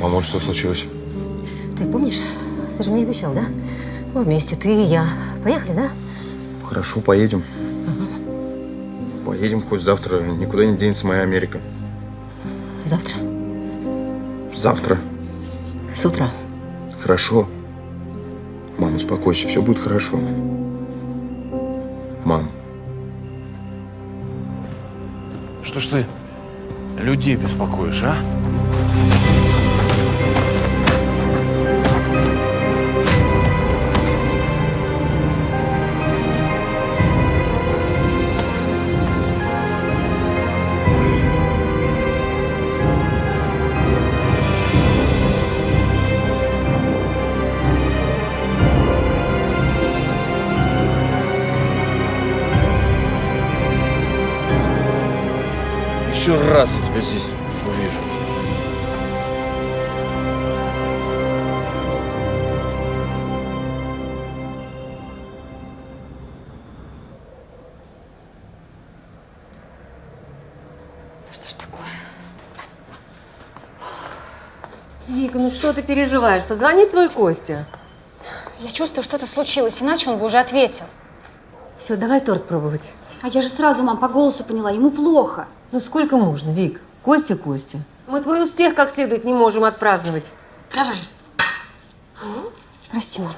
Мама, что случилось? Ты помнишь? Ты же мне обещал, да? Мы вместе, ты и я. Поехали, да? Хорошо, поедем. Поедем хоть завтра. Никуда не денется моя Америка. Завтра? Завтра. С утра. Хорошо. Мам, успокойся, все будет хорошо. Мам. Что ж ты людей беспокоишь, а? Еще раз я тебя здесь увижу. Что ж такое? Вика, ну что ты переживаешь? Позвонит твой Костя. Я чувствую, что-то случилось, иначе он бы уже ответил. Все, давай торт пробовать. А я же сразу, мам, по голосу поняла, ему плохо. Ну сколько можно, Вик? Костя. Мы твой успех как следует не можем отпраздновать. Давай. Прости, мам.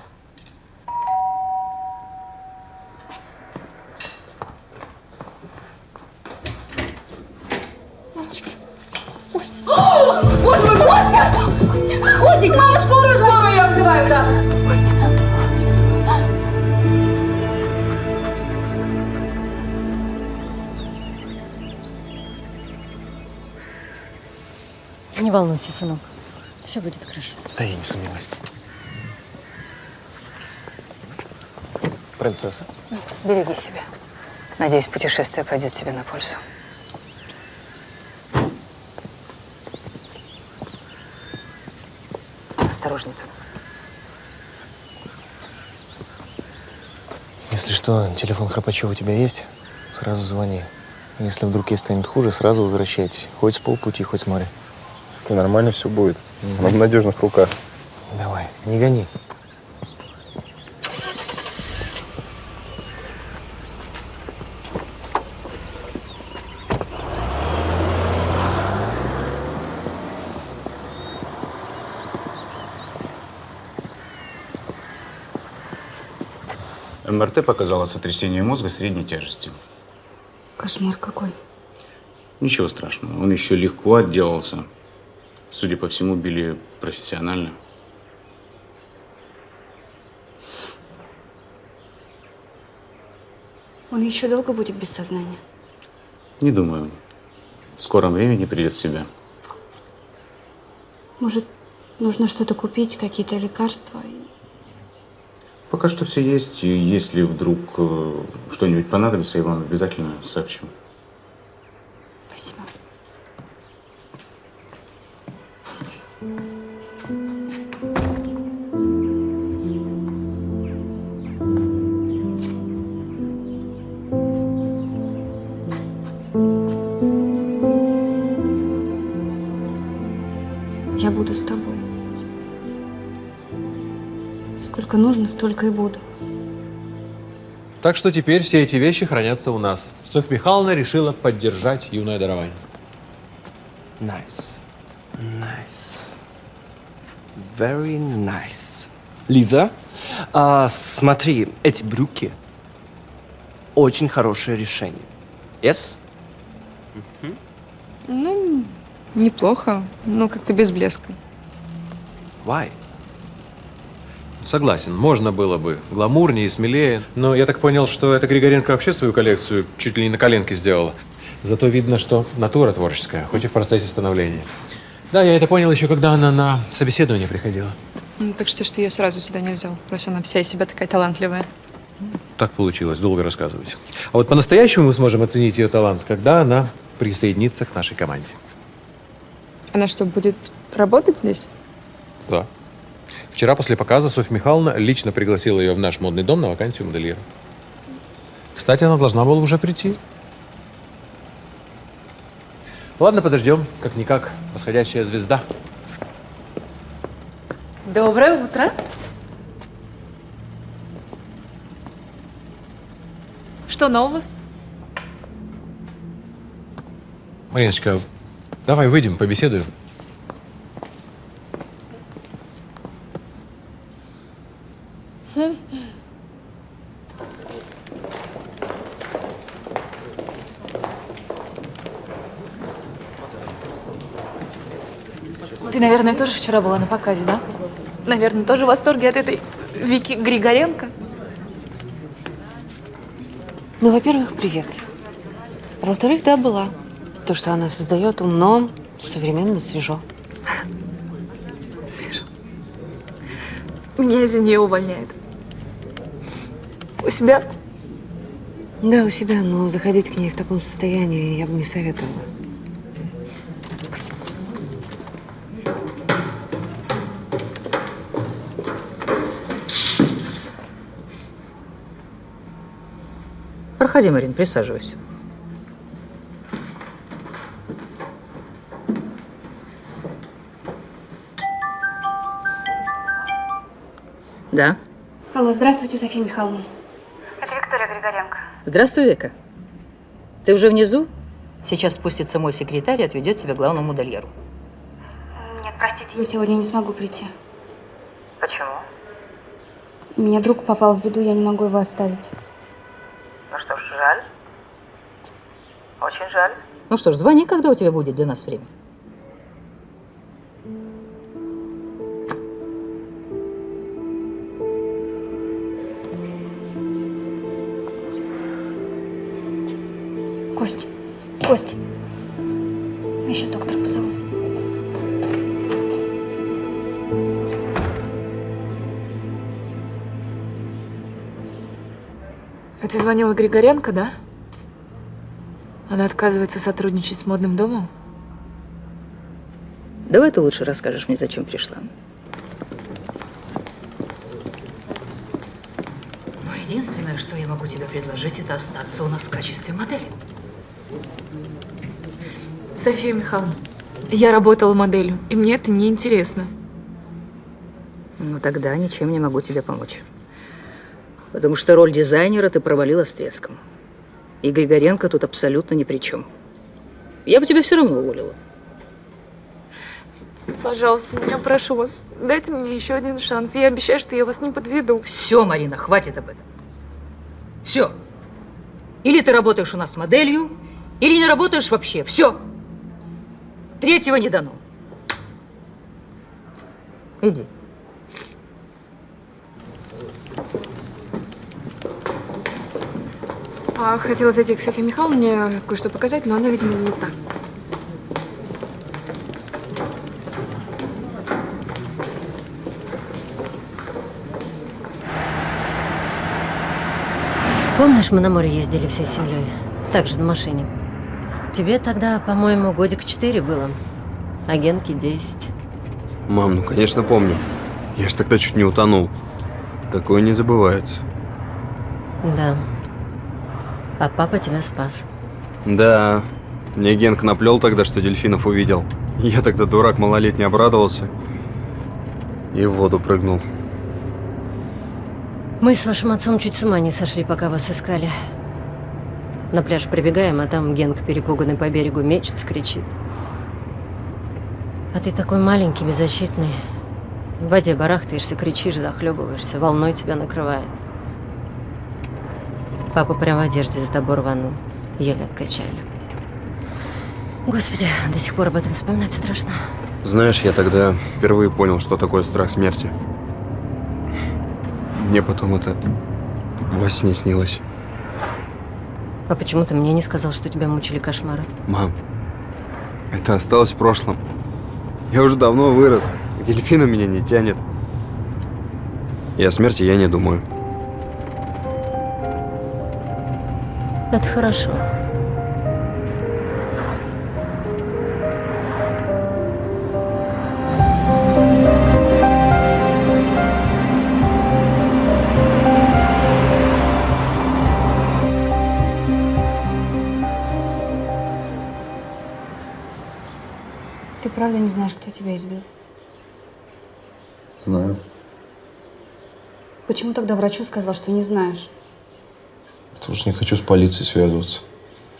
Мамочки. Костя. Боже мой, Костя! Костя! Костик, мама, скорую я вызываю, да! Костя. Не волнуйся, сынок. Все будет хорошо. Да я не сомневаюсь. Принцесса. Береги себя. Надеюсь, путешествие пойдет тебе на пользу. Осторожней там. Если что, телефон Храпачева у тебя есть? Сразу звони. Если вдруг ей станет хуже, сразу возвращайтесь. Хоть с полпути, хоть с моря. Нормально все будет. Она в надежных руках. Давай, не гони. МРТ показало сотрясение мозга средней тяжести. Кошмар какой. Ничего страшного, он еще легко отделался. Судя по всему, били профессионально. Он еще долго будет без сознания? Не думаю. В скором времени придет в себя. Может, нужно что-то купить, какие-то лекарства? Пока что все есть. И если вдруг что-нибудь понадобится, я вам обязательно сообщу. Спасибо. Я буду с тобой. Сколько нужно, столько и буду. Так что теперь все эти вещи хранятся у нас. Софья Михайловна решила поддержать юное дарование. Nice. Nice. Very nice. Лиза, смотри, эти брюки очень хорошее решение. Yes? Ну, неплохо, но как-то без блеска. Why? Согласен, можно было бы гламурнее и смелее. Но я так понял, что эта Григоренко вообще свою коллекцию чуть ли не на коленке сделала. Зато видно, что натура творческая, хоть и в процессе становления. Да, я это понял еще, когда она на собеседование приходила. Ну, так что я ее сразу сюда не взял, раз она вся из себя такая талантливая. Так получилось, долго рассказывать. А вот по-настоящему мы сможем оценить ее талант, когда она присоединится к нашей команде. Она что, будет работать здесь? Да. Вчера после показа Софья Михайловна лично пригласила ее в наш модный дом на вакансию модельера. Кстати, она должна была уже прийти. Ладно, подождем. Как-никак, восходящая звезда. Доброе утро. Что нового? Мариночка, давай выйдем, побеседуем. Ты, наверное, тоже вчера была на показе, да? Наверное, тоже в восторге от этой Вики Григоренко? Ну, во-первых, привет. А во-вторых, да, была. То, что она создает, умно, современно, свежо. Свежо. Меня из-за нее увольняют. У себя? Да, у себя, но заходить к ней в таком состоянии я бы не советовала. Спасибо. Проходи, Марин, присаживайся. Да. Алло, здравствуйте, Софья Михайловна. Это Виктория Григоренко. Здравствуй, Вика. Ты уже внизу? Сейчас спустится мой секретарь и отведет тебя к главному модельеру. Нет, простите. Я сегодня не смогу прийти. Почему? У меня друг попал в беду, я не могу его оставить. Ну что ж, жаль. Очень жаль. Ну что ж, звони, когда у тебя будет для нас время. Кость, я сейчас доктора позову. А ты звонила Григоренко, да? Она отказывается сотрудничать с модным домом? Давай ты лучше расскажешь мне, зачем пришла. Ну, единственное, что я могу тебе предложить, это остаться у нас в качестве модели. Софья Михайловна, я работала моделью, и мне это не интересно. Ну, тогда ничем не могу тебе помочь. Потому что роль дизайнера ты провалила с треском. И Григоренко тут абсолютно ни при чем. Я бы тебя все равно уволила. Пожалуйста, я прошу вас, дайте мне еще один шанс. Я обещаю, что я вас не подведу. Все, Марина, хватит об этом. Все. Или ты работаешь у нас моделью, или не работаешь вообще. Все. Третьего не дано. Иди. Хотела зайти к Софье Михайловне, кое-что показать, но она, видимо, занята. Помнишь, мы на море ездили всей семьей? Также на машине. Тебе тогда, по-моему, годик 4 было, а Генке 10. Мам, ну конечно помню. Я ж тогда чуть не утонул. Такое не забывается. Да. А папа тебя спас. Да. Мне Генка наплел тогда, что дельфинов увидел. Я тогда, дурак малолетний, обрадовался. И в воду прыгнул. Мы с вашим отцом чуть с ума не сошли, пока вас искали. На пляж прибегаем, а там Генка, перепуганный, по берегу мечется, кричит. А ты такой маленький, беззащитный. В воде барахтаешься, кричишь, захлебываешься, волной тебя накрывает. Папа прям в одежде за тобой рванул. Еле откачали. Господи, до сих пор об этом вспоминать страшно. Знаешь, я тогда впервые понял, что такое страх смерти. Мне потом это во сне снилось. А почему ты мне не сказал, что тебя мучили кошмары? Мам, это осталось в прошлом. Я уже давно вырос. К дельфину меня не тянет. И о смерти я не думаю. Это хорошо. Ты правда не знаешь, кто тебя избил? Знаю. Почему тогда врачу сказал, что не знаешь? Потому что не хочу с полицией связываться.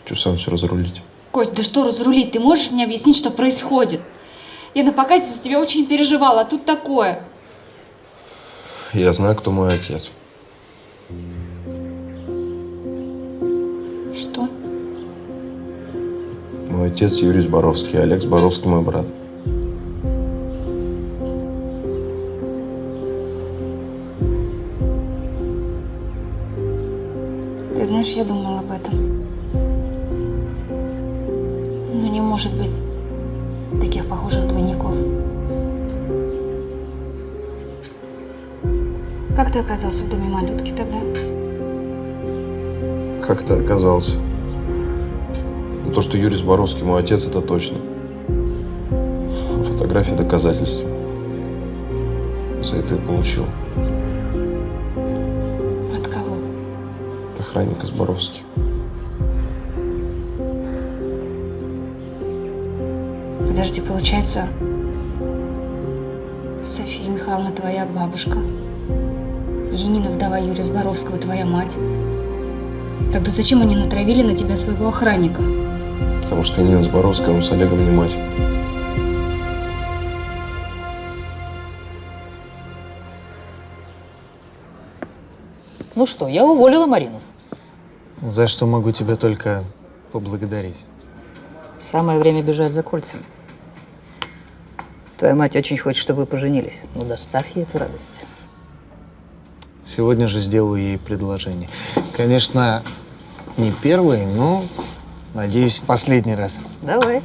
Хочу сам все разрулить. Кость, да что разрулить? Ты можешь мне объяснить, что происходит? Я на показе за тебя очень переживала, а тут такое. Я знаю, кто мой отец. Что? Мой отец Юрий Зборовский, а Олег Зборовский мой брат. Ты знаешь, я думала об этом. Но не может быть таких похожих двойников. Как ты оказался в доме малютки тогда? Как ты оказался? Ну, то, что Юрий Зборовский мой отец, это точно. А фотографии доказательства. За это я получил. От кого? От охранника Зборовский. Подожди, получается, Софья Михайловна твоя бабушка, Янина, вдова Юрия Зборовского, твоя мать. Тогда зачем они натравили на тебя своего охранника? Потому что Янина Зборовская с Олегом не мать. Ну что, я уволила Марину. За что могу тебя только поблагодарить. Самое время бежать за кольцами. Твоя мать очень хочет, чтобы вы поженились. Ну, доставь ей эту радость. Сегодня же сделаю ей предложение. Конечно, не первый, но, надеюсь, последний раз. Давай.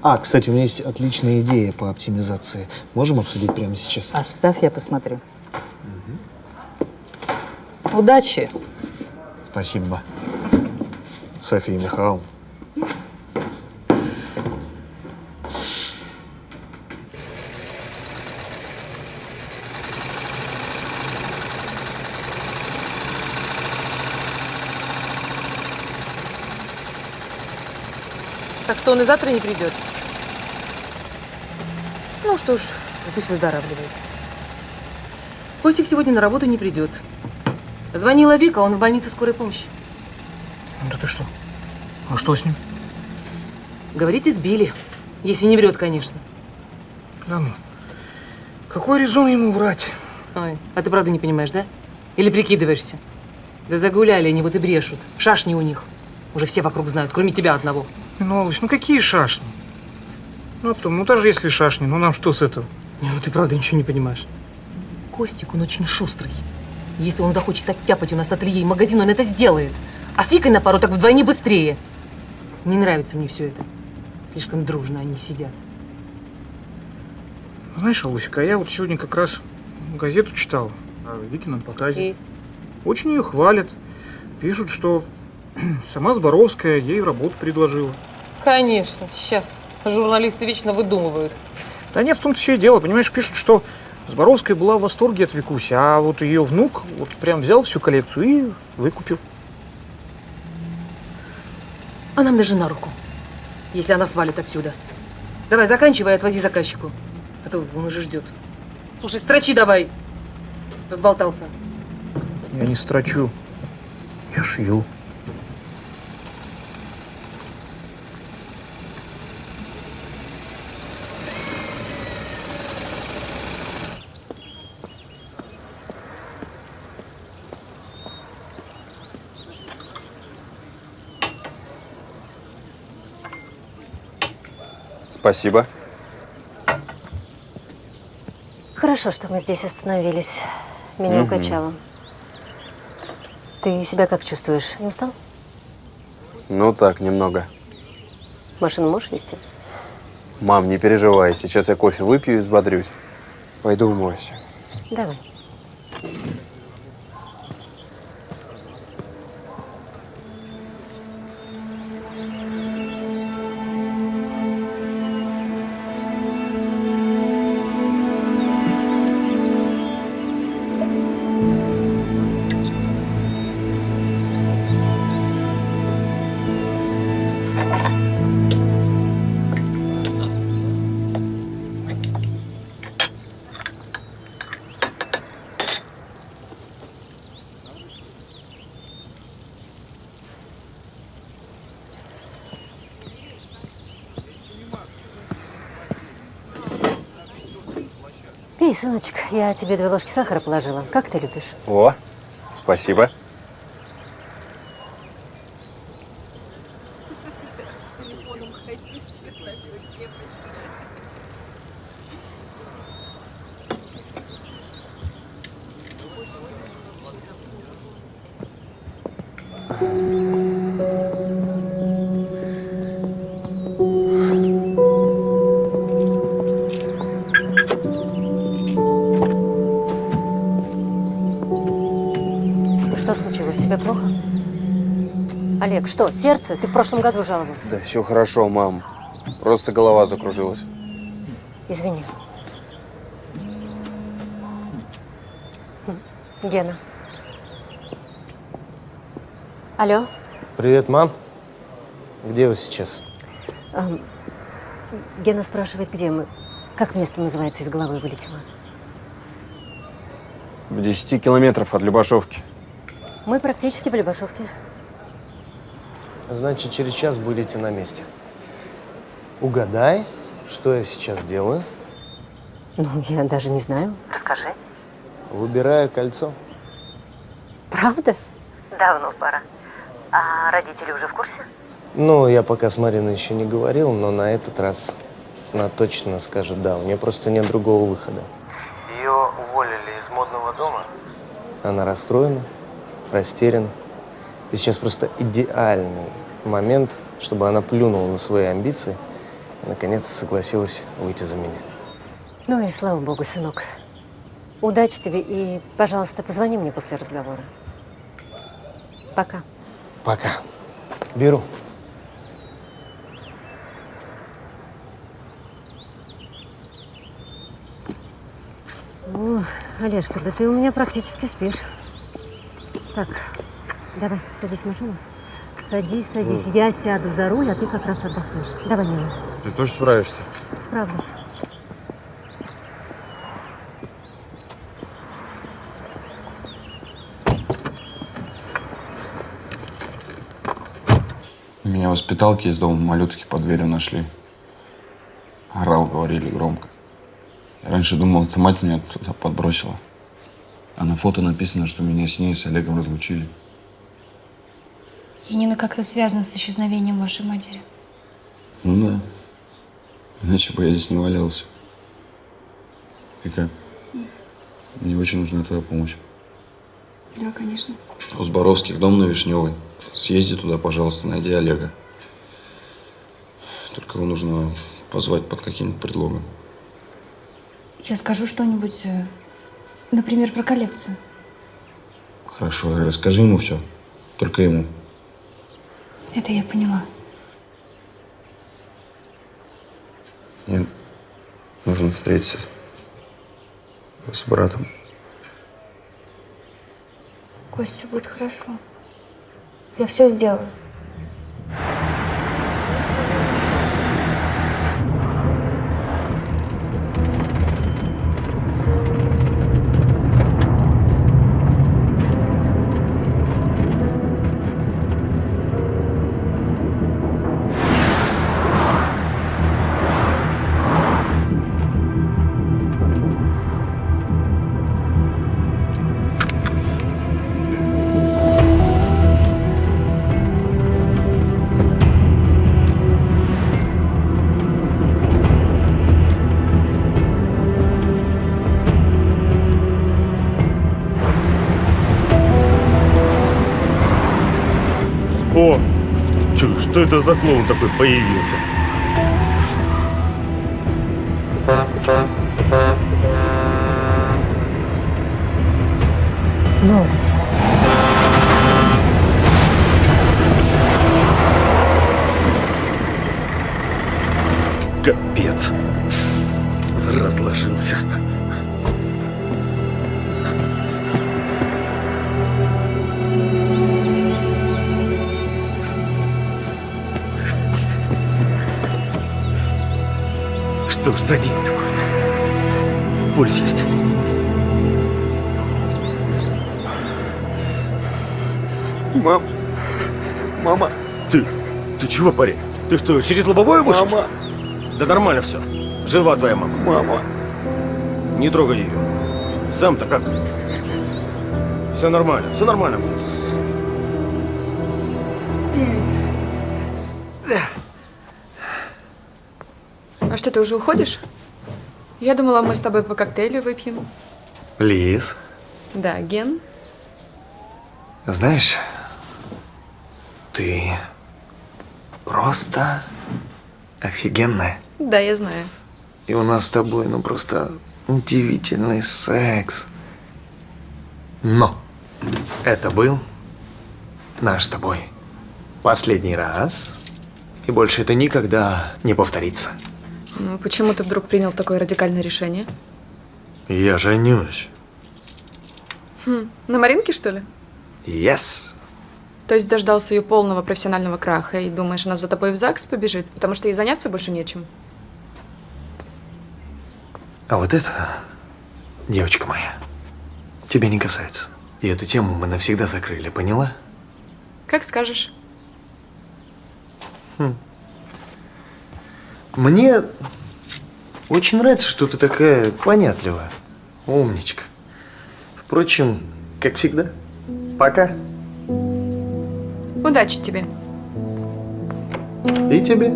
А, кстати, у меня есть отличная идея по оптимизации. Можем обсудить прямо сейчас? Оставь, я посмотрю. Удачи. Спасибо. Софья Михайловна. Так что он и завтра не придет. Ну что ж, пусть выздоравливает. Костик сегодня на работу не придет. Звонила Вика, он в больнице скорой помощи. Да ты что? А что с ним? Говорит, избили. Если не врет, конечно. Да ну. Какой резон ему врать? Ой, а ты правда не понимаешь, да? Или прикидываешься? Да загуляли они, вот и брешут. Шашни у них. Уже все вокруг знают, кроме тебя одного. Ну, Алыч, ну какие шашни? Ну, а потом, ну даже если шашни, ну нам что с этого? Не, ну ты правда ничего не понимаешь. Костик, он очень шустрый. Если он захочет оттяпать у нас ателье и магазин, он это сделает. А с Викой на пару так вдвойне быстрее. Не нравится мне все это. Слишком дружно они сидят. Знаешь, Алусика, я вот сегодня как раз газету читал о Викином показе. И? Очень ее хвалят. Пишут, что сама Зборовская ей работу предложила. Конечно, сейчас журналисты вечно выдумывают. Да нет, в том-то все и дело. Понимаешь, пишут, что Зборовская была в восторге от Викуси, а вот ее внук вот прям взял всю коллекцию и выкупил. А нам даже на руку, если она свалит отсюда. Давай, заканчивай и отвози заказчику. А то он уже ждет. Слушай, строчи давай. Разболтался. Я не строчу. Я шью. Спасибо. Хорошо, что мы здесь остановились. Меня Мгм. укачало. Ты себя как чувствуешь? Не устал? Ну так, немного. Машину можешь вести? Мам, не переживай, сейчас я кофе выпью и взбодрюсь. Пойду умоюсь. Давай. Пей, сыночек, я тебе 2 ложки сахара положила. Как ты любишь? О, спасибо. Что случилось? Тебе плохо? Олег, что, сердце? Ты в прошлом году жаловался. Да все хорошо, мам. Просто голова закружилась. Извини. Гена. Алло? Привет, мам. Где вы сейчас? Гена спрашивает, где мы. Как место называется, из головы вылетело? В 10 километров от Любашовки. Мы практически в Любашовке. Значит, через час будете на месте. Угадай, что я сейчас делаю? Ну, я даже не знаю. Расскажи. Выбираю кольцо. Правда? Давно пора. А родители уже в курсе? Ну, я пока с Мариной еще не говорил, но на этот раз она точно скажет да. У нее просто нет другого выхода. Ее уволили из модного дома. Она расстроена, растеряна. И сейчас просто идеальный момент, чтобы она плюнула на свои амбиции и наконец-то согласилась выйти за меня. Ну и слава богу, сынок. Удачи тебе и, пожалуйста, позвони мне после разговора. Пока. Пока. Беру. О, Олежка, да ты у меня практически спишь. Так, давай, садись в машину. Садись, садись. Я сяду за руль, а ты как раз отдохнешь. Давай, милый. Ты тоже справишься? Справлюсь. Меня воспиталки из дома малютки под дверью нашли. Орал, говорили громко. Я раньше думал, это мать меня туда подбросила. А на фото написано, что меня с ней, с Олегом разлучили. И Нина как-то связана с исчезновением вашей матери. Ну да. Иначе бы я здесь не валялся. Вика, мне очень нужна твоя помощь. Да, конечно. У Зборовских дом на Вишневой. Съезди туда, пожалуйста, найди Олега. Только его нужно позвать под каким-нибудь предлогом. Я скажу что-нибудь, например, про коллекцию. Хорошо, расскажи ему все. Только ему. Это я поняла. Мне нужно встретиться с братом. Костя, будет хорошо. Я все сделаю. О, что это за клоун такой появился? Ну вот и все. Капец. Разложился. Что ж за день такой-то? Пульс есть. Мама. Ты чего, парень? Ты что, через лобовое вышел? Мама. Да нормально все. Жива твоя мама. Мама. Не трогай ее. Сам-то как? Все нормально будет. А что, ты уже уходишь? Я думала, мы с тобой по коктейлю выпьем. Лиз, Да, Ген. знаешь, ты просто офигенная. Да, я знаю. И у нас с тобой, ну, просто удивительный секс. Но это был наш с тобой последний раз, и больше это никогда не повторится. Ну, почему ты вдруг принял такое радикальное решение? Я женюсь. На Маринке, что ли? Yes. То есть дождался ее полного профессионального краха и думаешь, она за тобой в ЗАГС побежит, потому что ей заняться больше нечем? А вот это, девочка моя, тебя не касается. И эту тему мы навсегда закрыли, поняла? Как скажешь. Мне очень нравится, что ты такая понятливая, умничка. Впрочем, как всегда, пока. Удачи тебе. И тебе.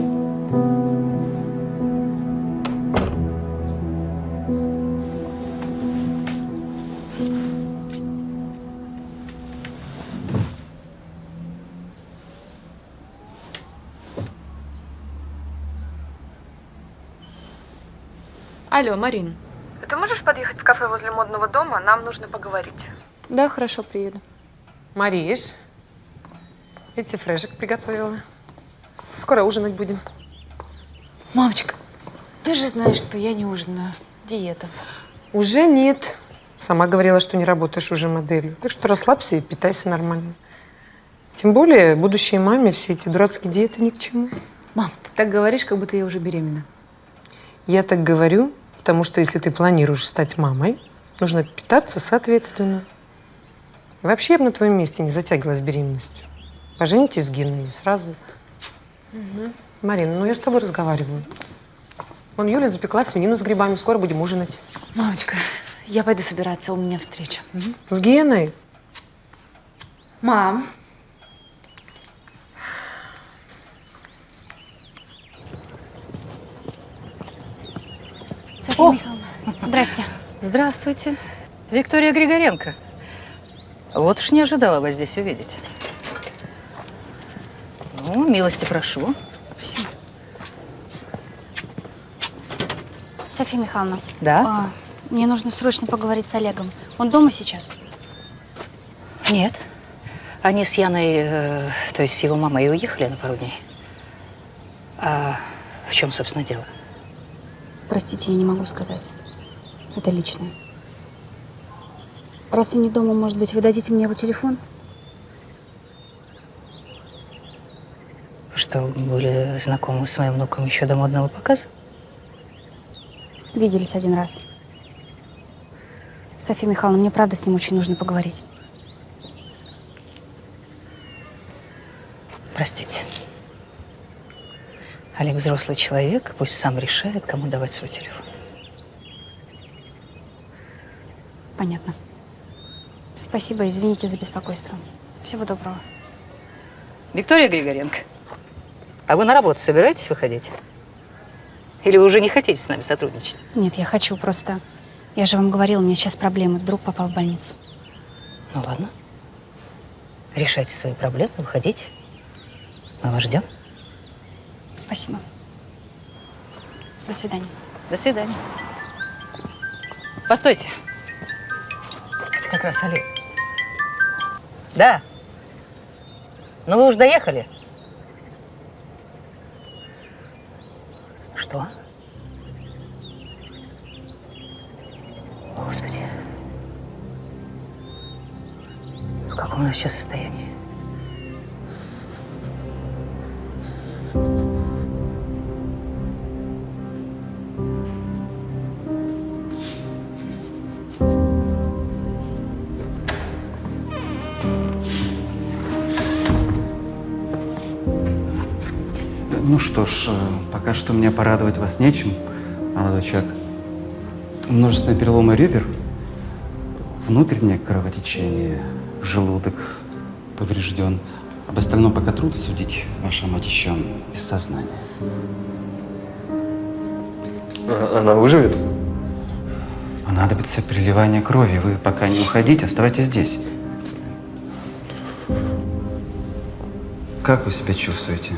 Алло, Марин. Ты можешь подъехать в кафе возле модного дома? Нам нужно поговорить. Да, хорошо, приеду. Мариш, я тебе фрешек приготовила. Скоро ужинать будем. Мамочка, ты же знаешь, что я не ужинаю. Диета. Уже нет. Сама говорила, что не работаешь уже моделью. Так что расслабься и питайся нормально. Тем более, будущей маме все эти дурацкие диеты ни к чему. Мам, ты так говоришь, как будто я уже беременна. Я так говорю, потому что если ты планируешь стать мамой, нужно питаться соответственно. И вообще я бы на твоем месте не затягивала с беременностью. Поженитесь с Геной сразу. Угу. Марина, ну я с тобой разговариваю. Вон Юля запекла свинину с грибами, скоро будем ужинать. Мамочка, я пойду собираться, у меня встреча. С Геной? Мам. Софья Михайловна, здрасте. Здравствуйте. Виктория Григоренко. Вот уж не ожидала вас здесь увидеть. Ну, милости прошу. Спасибо. Софья Михайловна. Да? Мне нужно срочно поговорить с Олегом. Он дома сейчас? Нет. Они с Яной, то есть с его мамой, уехали на пару дней. А в чем, собственно, дело? Простите, я не могу сказать. Это личное. Раз он не дома, может быть, вы дадите мне его телефон? Вы что, были знакомы с моим внуком еще до модного показа? Виделись один раз. Софья Михайловна, мне правда с ним очень нужно поговорить. Простите. Олег взрослый человек, пусть сам решает, кому давать свой телефон. Понятно. Спасибо, извините за беспокойство. Всего доброго. Виктория Григоренко, а вы на работу собираетесь выходить? Или вы уже не хотите с нами сотрудничать? Нет, я хочу просто. Я же вам говорила, у меня сейчас проблемы. Друг попал в больницу. Ну ладно. Решайте свои проблемы, выходите. Мы вас ждем. Спасибо. До свидания. До свидания. Постойте. Это как раз Олег. Да. Ну вы уже доехали? Что? Господи. В каком у нас сейчас состоянии? Ну что ж, пока что мне порадовать вас нечем, молодой человек. Множественные переломы ребер, внутреннее кровотечение, желудок поврежден. Об остальном пока трудно судить. Ваша мать еще без сознания. Она выживет? Понадобится переливание крови. Вы пока не уходите, оставайтесь здесь. Как вы себя чувствуете?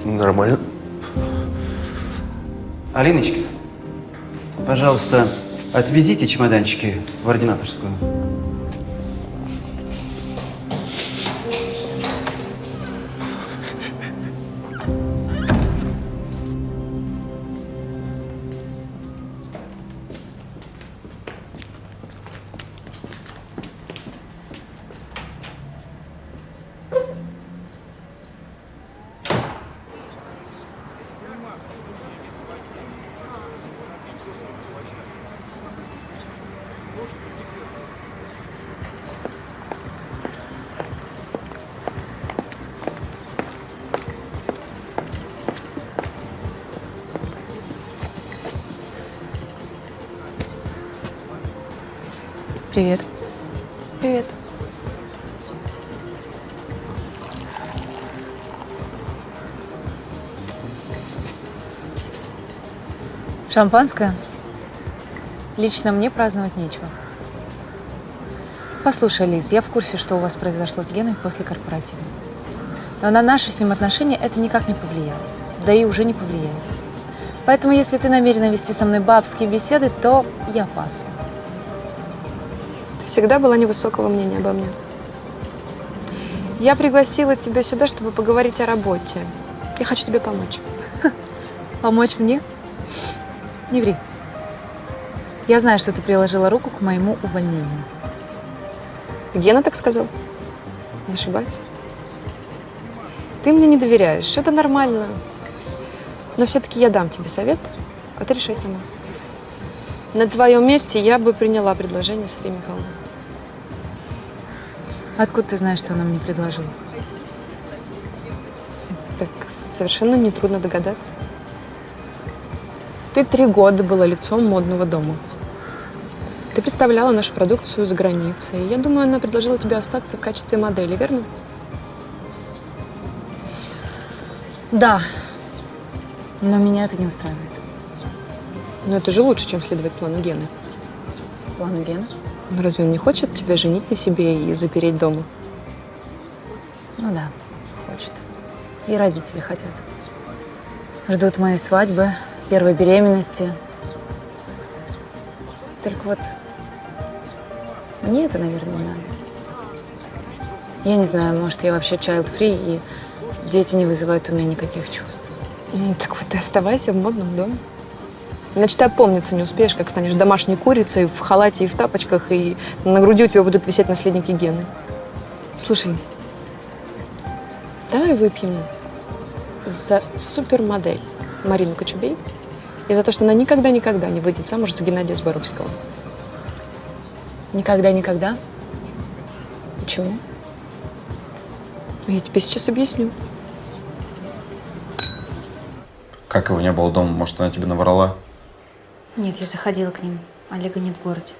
Нормально. Алиночка, пожалуйста, отвезите чемоданчики в ординаторскую. Привет. Привет. Шампанское? Лично мне праздновать нечего. Послушай, Лиз, я в курсе, что у вас произошло с Геной после корпоратива. Но на наши с ним отношения это никак не повлияло. Да и уже не повлияет. Поэтому, если ты намерена вести со мной бабские беседы, то я пас. Ты всегда была невысокого мнения обо мне. Я пригласила тебя сюда, чтобы поговорить о работе. Я хочу тебе помочь. Помочь мне? Не ври. Я знаю, что ты приложила руку к моему увольнению. Гена так сказал. Не ошибается. Ты мне не доверяешь, это нормально. Но все-таки я дам тебе совет, а ты решай сама. На твоем месте я бы приняла предложение Софьи Михайловны. Откуда ты знаешь, что она мне предложила? Так совершенно нетрудно догадаться. Ты 3 года была лицом модного дома. Ты представляла нашу продукцию за границей. Я думаю, она предложила тебе остаться в качестве модели, верно? Да. Но меня это не устраивает. Но это же лучше, чем следовать плану Гены. Плану Гены? Ну, разве он не хочет тебя женить на себе и запереть дома? Ну да, хочет. И родители хотят. Ждут моей свадьбы, первой беременности. Только вот мне это, наверное, не надо. Я не знаю, может, я вообще child-free, и дети не вызывают у меня никаких чувств. Ну, так вот и оставайся в модном доме. Иначе ты опомниться не успеешь, как станешь домашней курицей в халате и в тапочках, и на груди у тебя будут висеть наследники Гены. Слушай, давай выпьем за супермодель Марину Кочубей и за то, что она никогда-никогда не выйдет замуж за Геннадия Зборовского. Никогда-никогда? Почему? Я тебе сейчас объясню. Как его не было дома? Может, она тебе наврала? Нет, я заходила к ним. Олега нет в городе.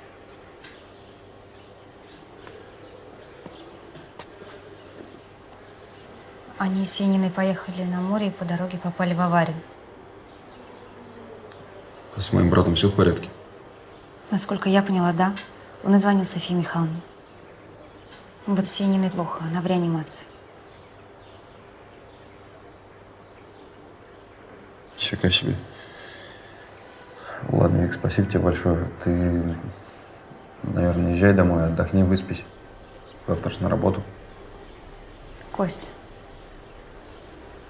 Они с Яниной поехали на море и по дороге попали в аварию. А с моим братом все в порядке? Насколько я поняла, да. Он и звонил Софии Михайловне. Вот с Яниной плохо, она в реанимации. Фига себе. Ладно, Вик, спасибо тебе большое. Ты, наверное, езжай домой, отдохни, выспись. Завтра ж на работу. Кость,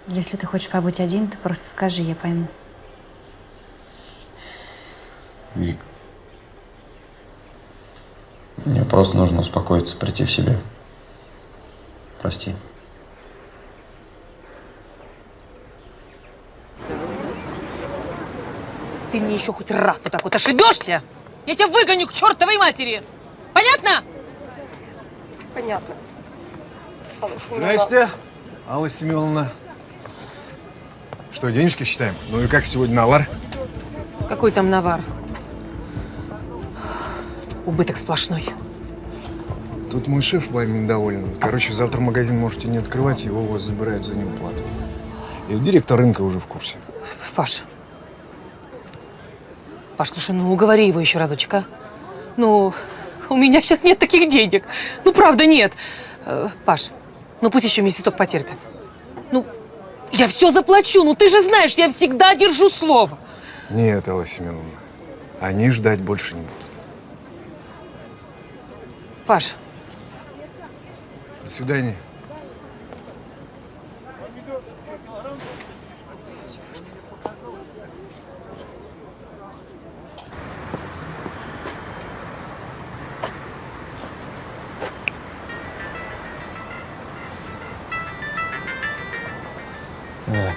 если ты хочешь побыть один, ты просто скажи, я пойму. Вик, мне просто нужно успокоиться, прийти в себя. Прости. Ты мне еще хоть раз вот так вот ошибешься, я тебя выгоню к чертовой матери. Понятно? Понятно. Здрасте, Алла Семеновна. Что, денежки считаем? Ну и как сегодня навар? Какой там навар? Убыток сплошной. Тут мой шеф вами недоволен. Короче, завтра магазин можете не открывать, его у вас забирают за неуплату. И директор рынка уже в курсе. Паш, слушай, ну уговори его еще разочек, а? Ну, у меня сейчас нет таких денег. Ну, правда, нет. Паш, ну пусть еще месяцок потерпит. Ну, я все заплачу, ну ты же знаешь, я всегда держу слово. Нет, Алла Семеновна, они ждать больше не будут. Паш. До свидания.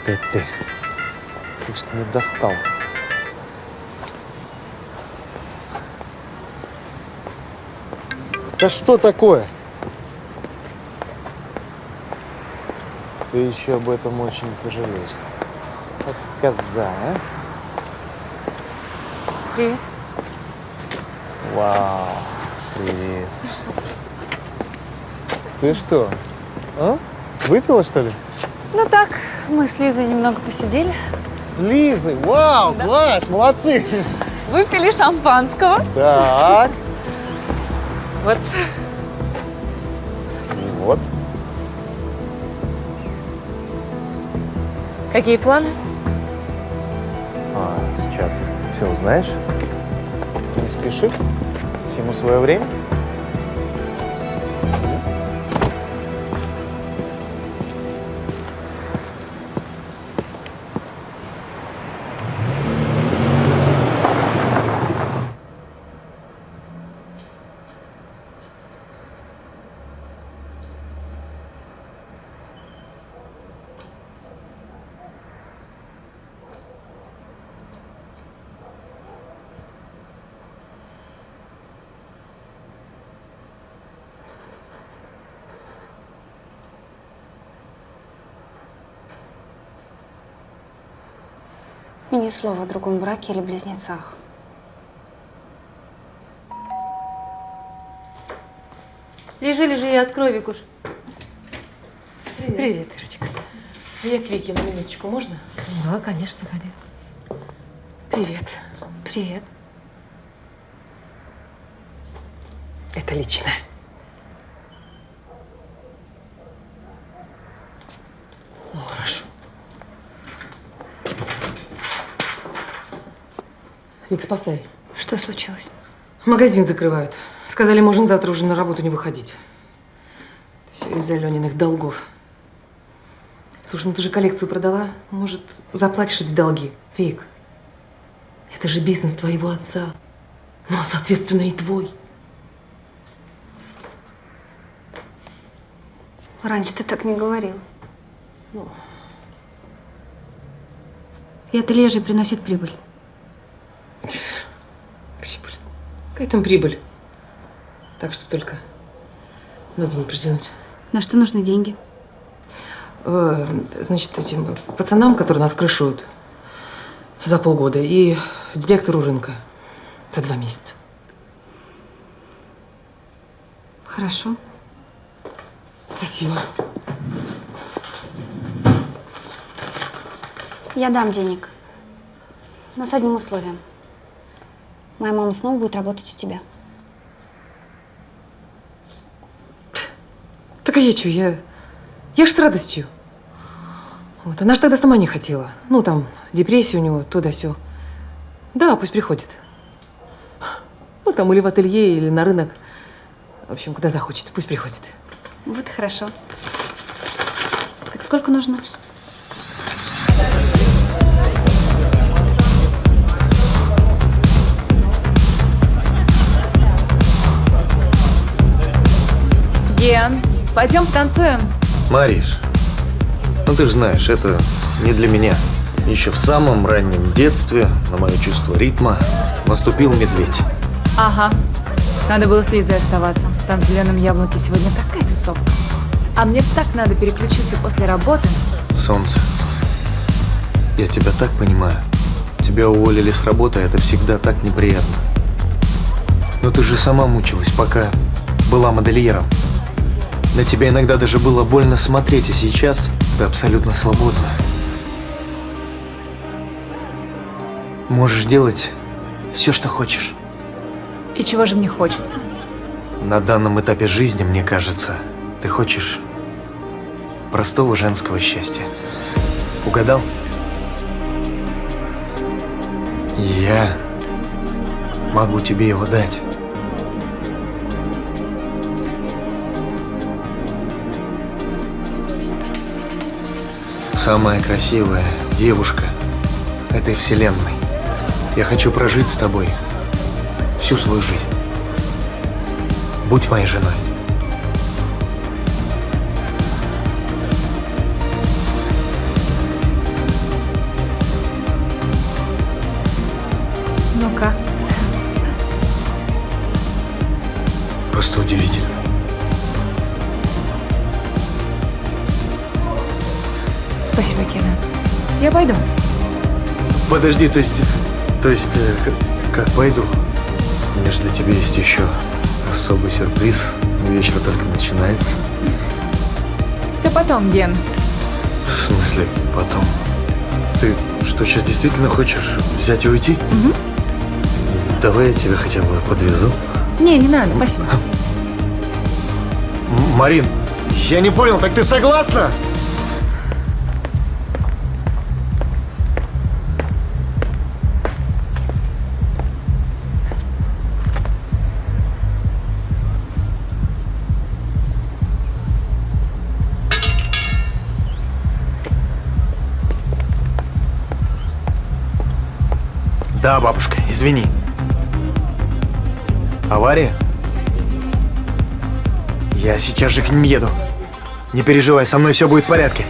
Опять ты. Ты что не достал. Да что такое? Ты еще об этом очень пожалеешь. Вот коза, а? Привет. Вау, привет. Ты что, а? Выпила, что ли? Ну так, мы с Лизой немного посидели. С Лизой? Вау, да. Класс, молодцы. Выпили шампанского. Так. Вот. И вот. Какие планы? А сейчас все узнаешь. Не спеши. Всему свое время. И ни слова о другом браке или близнецах. Лежи, я открою, Викуш. Привет, Ирочка. Я к Вике на минуточку, можно? Да, конечно, ходи. Привет. Привет. Это личное. Ну, хорошо. Вик, спасай. Что случилось? Магазин закрывают. Сказали, можно завтра уже на работу не выходить. Все из-за Лениных долгов. Слушай, ну ты же коллекцию продала. Может, заплатишь эти долги? Вик, это же бизнес твоего отца. Ну, а соответственно и твой. Раньше ты так не говорил. Ну. И ателье же приносит прибыль. Прибыль. Какая там прибыль? Так что только ноги не притянуть. На что нужны деньги? Значит, этим пацанам, которые нас крышуют за полгода, и директору рынка за 2 месяца. Хорошо. Спасибо. Я дам денег. Но с одним условием. Моя мама снова будет работать у тебя. Так а я что, я ж с радостью. Вот, она ж тогда сама не хотела. Ну, там, депрессия у него, то да сё. Да, пусть приходит. Ну, там, или в ателье, или на рынок. В общем, куда захочет, пусть приходит. Вот и хорошо. Так сколько нужно? Ген, пойдем потанцуем. Мариш, ну ты же знаешь, это не для меня. Еще в самом раннем детстве на мое чувство ритма наступил медведь. Ага. Надо было с Лизой оставаться. Там в зеленом яблоке сегодня такая тусовка. А мне так надо переключиться после работы. Солнце, я тебя так понимаю. Тебя уволили с работы, а это всегда так неприятно. Но ты же сама мучилась, пока была модельером. На тебя иногда даже было больно смотреть, а сейчас ты абсолютно свободна. Можешь делать все, что хочешь. И чего же мне хочется? На данном этапе жизни, мне кажется, ты хочешь простого женского счастья. Угадал? Я могу тебе его дать. Самая красивая девушка этой вселенной. Я хочу прожить с тобой всю свою жизнь. Будь моей женой. Ну-ка. Просто удивительно. Спасибо, Гена. Я пойду. Подожди, то есть, как пойду? У меня же для тебя есть еще особый сюрприз. Вечер только начинается. Все потом, Ген. В смысле потом? Ты что, сейчас действительно хочешь взять и уйти? Угу. Давай я тебя хотя бы подвезу. Не надо, спасибо. Марин, я не понял, так ты согласна? Да, бабушка, извини. Авария? Я сейчас же к ним еду. Не переживай, со мной все будет в порядке.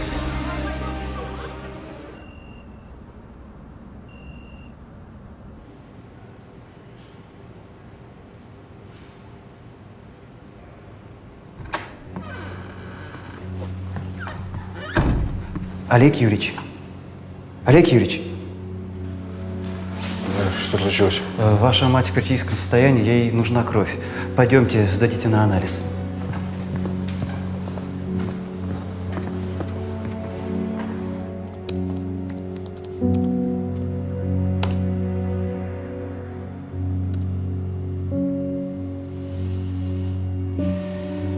Олег Юрьевич. Олег Юрьевич. Что случилось? Ваша мать в критическом состоянии, ей нужна кровь. Пойдемте, сдадите на анализ.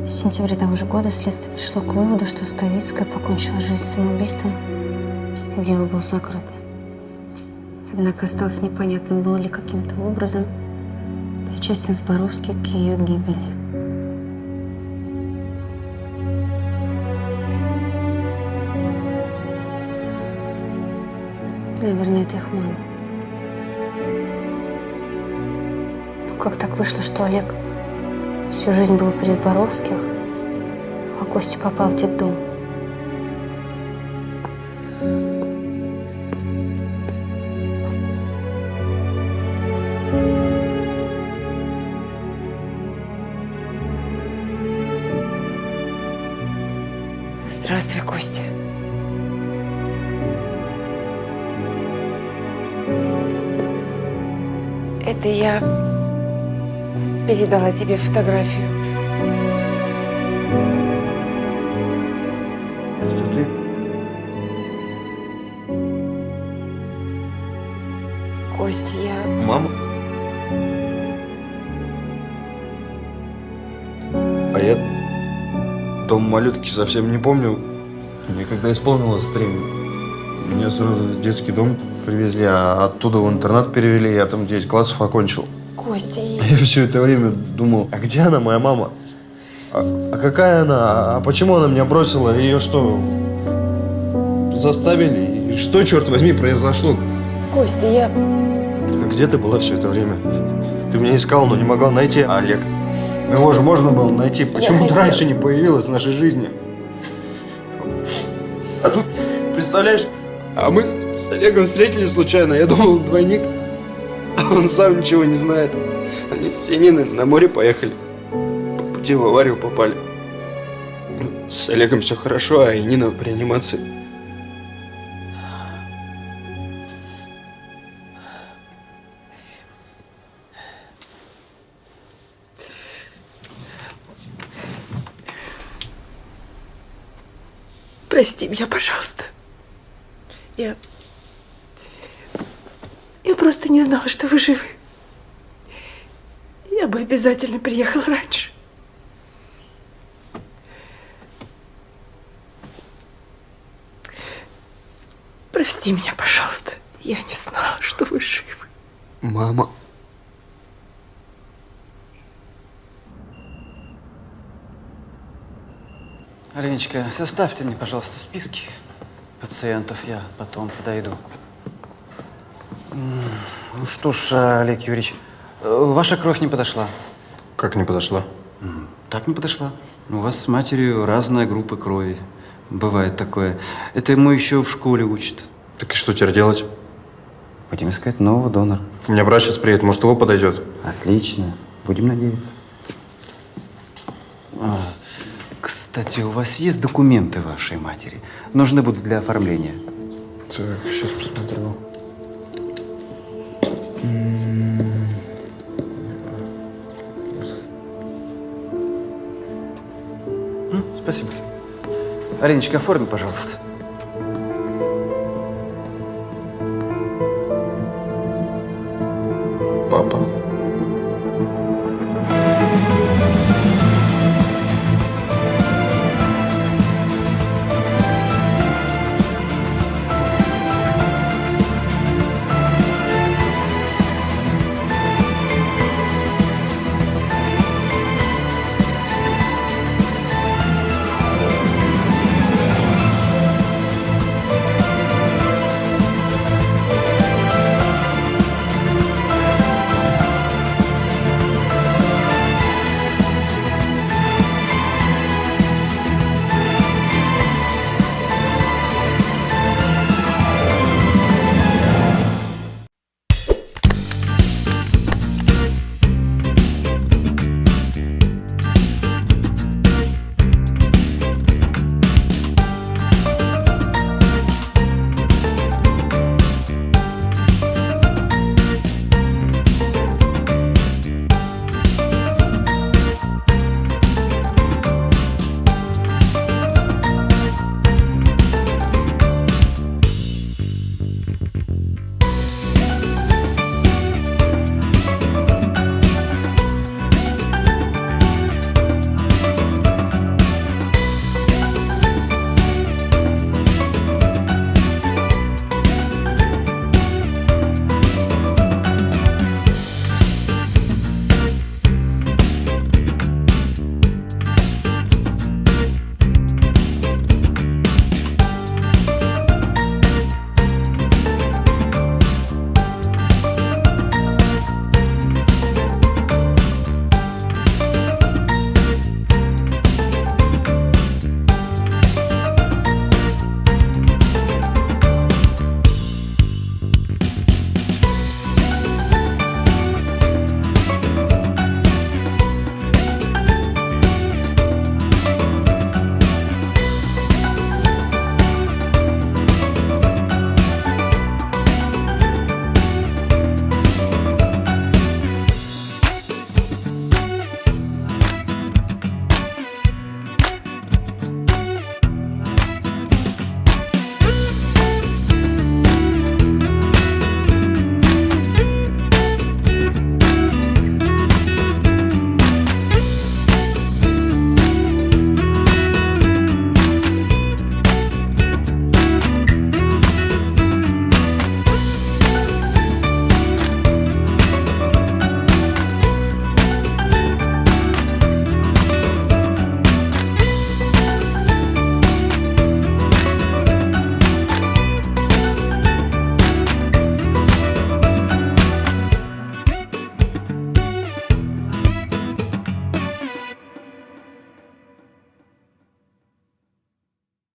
В сентябре того же года следствие пришло к выводу, что Ставицкая покончила жизнь самоубийством, и дело было закрыто. Однако осталось непонятным, был ли каким-то образом причастен Зборовский к ее гибели. Наверное, это их мама. Ну, как так вышло, что Олег всю жизнь был при Зборовских, а Костя попал в детдом? Здравствуй, Костя. Это я передала тебе фотографию. Это ты? Костя, я... Мама? А я дом малютки совсем не помню. Мне когда исполнилось 3, меня сразу в детский дом привезли, а оттуда в интернат перевели. Я там 9 классов окончил. Костя, Я все это время думал, а где она, моя мама? А какая она? А почему она меня бросила? Ее что, заставили? И что, черт возьми, произошло? Костя, я... А где ты была все это время? Ты меня искал, но не могла найти. А Олег? Его же можно было найти. Почему ты раньше не появилась в нашей жизни? А тут, представляешь, а мы с Олегом встретились случайно. Я думал, он двойник. А он сам ничего не знает. Они с Яниной на море поехали. По пути в аварию попали. С Олегом все хорошо, а Янина в реанимации. Прости меня, пожалуйста. Я просто не знала, что вы живы. Я бы обязательно приехала раньше. Прости меня, пожалуйста. Я не знала, что вы живы. Мама. Аленечка, составьте мне, пожалуйста, списки пациентов, я потом подойду. Ну что ж, Олег Юрьевич, ваша кровь не подошла. Как не подошла? Так не подошла. У вас с матерью разная группа крови. Бывает такое. Это ему еще в школе учат. Так и что теперь делать? Будем искать нового донора. У меня брат сейчас приедет, может, его подойдет? Отлично. Будем надеяться. Кстати, у вас есть документы вашей матери? Нужны будут для оформления. Так, сейчас посмотрю. Спасибо. Аленечка, оформи, пожалуйста. Папа.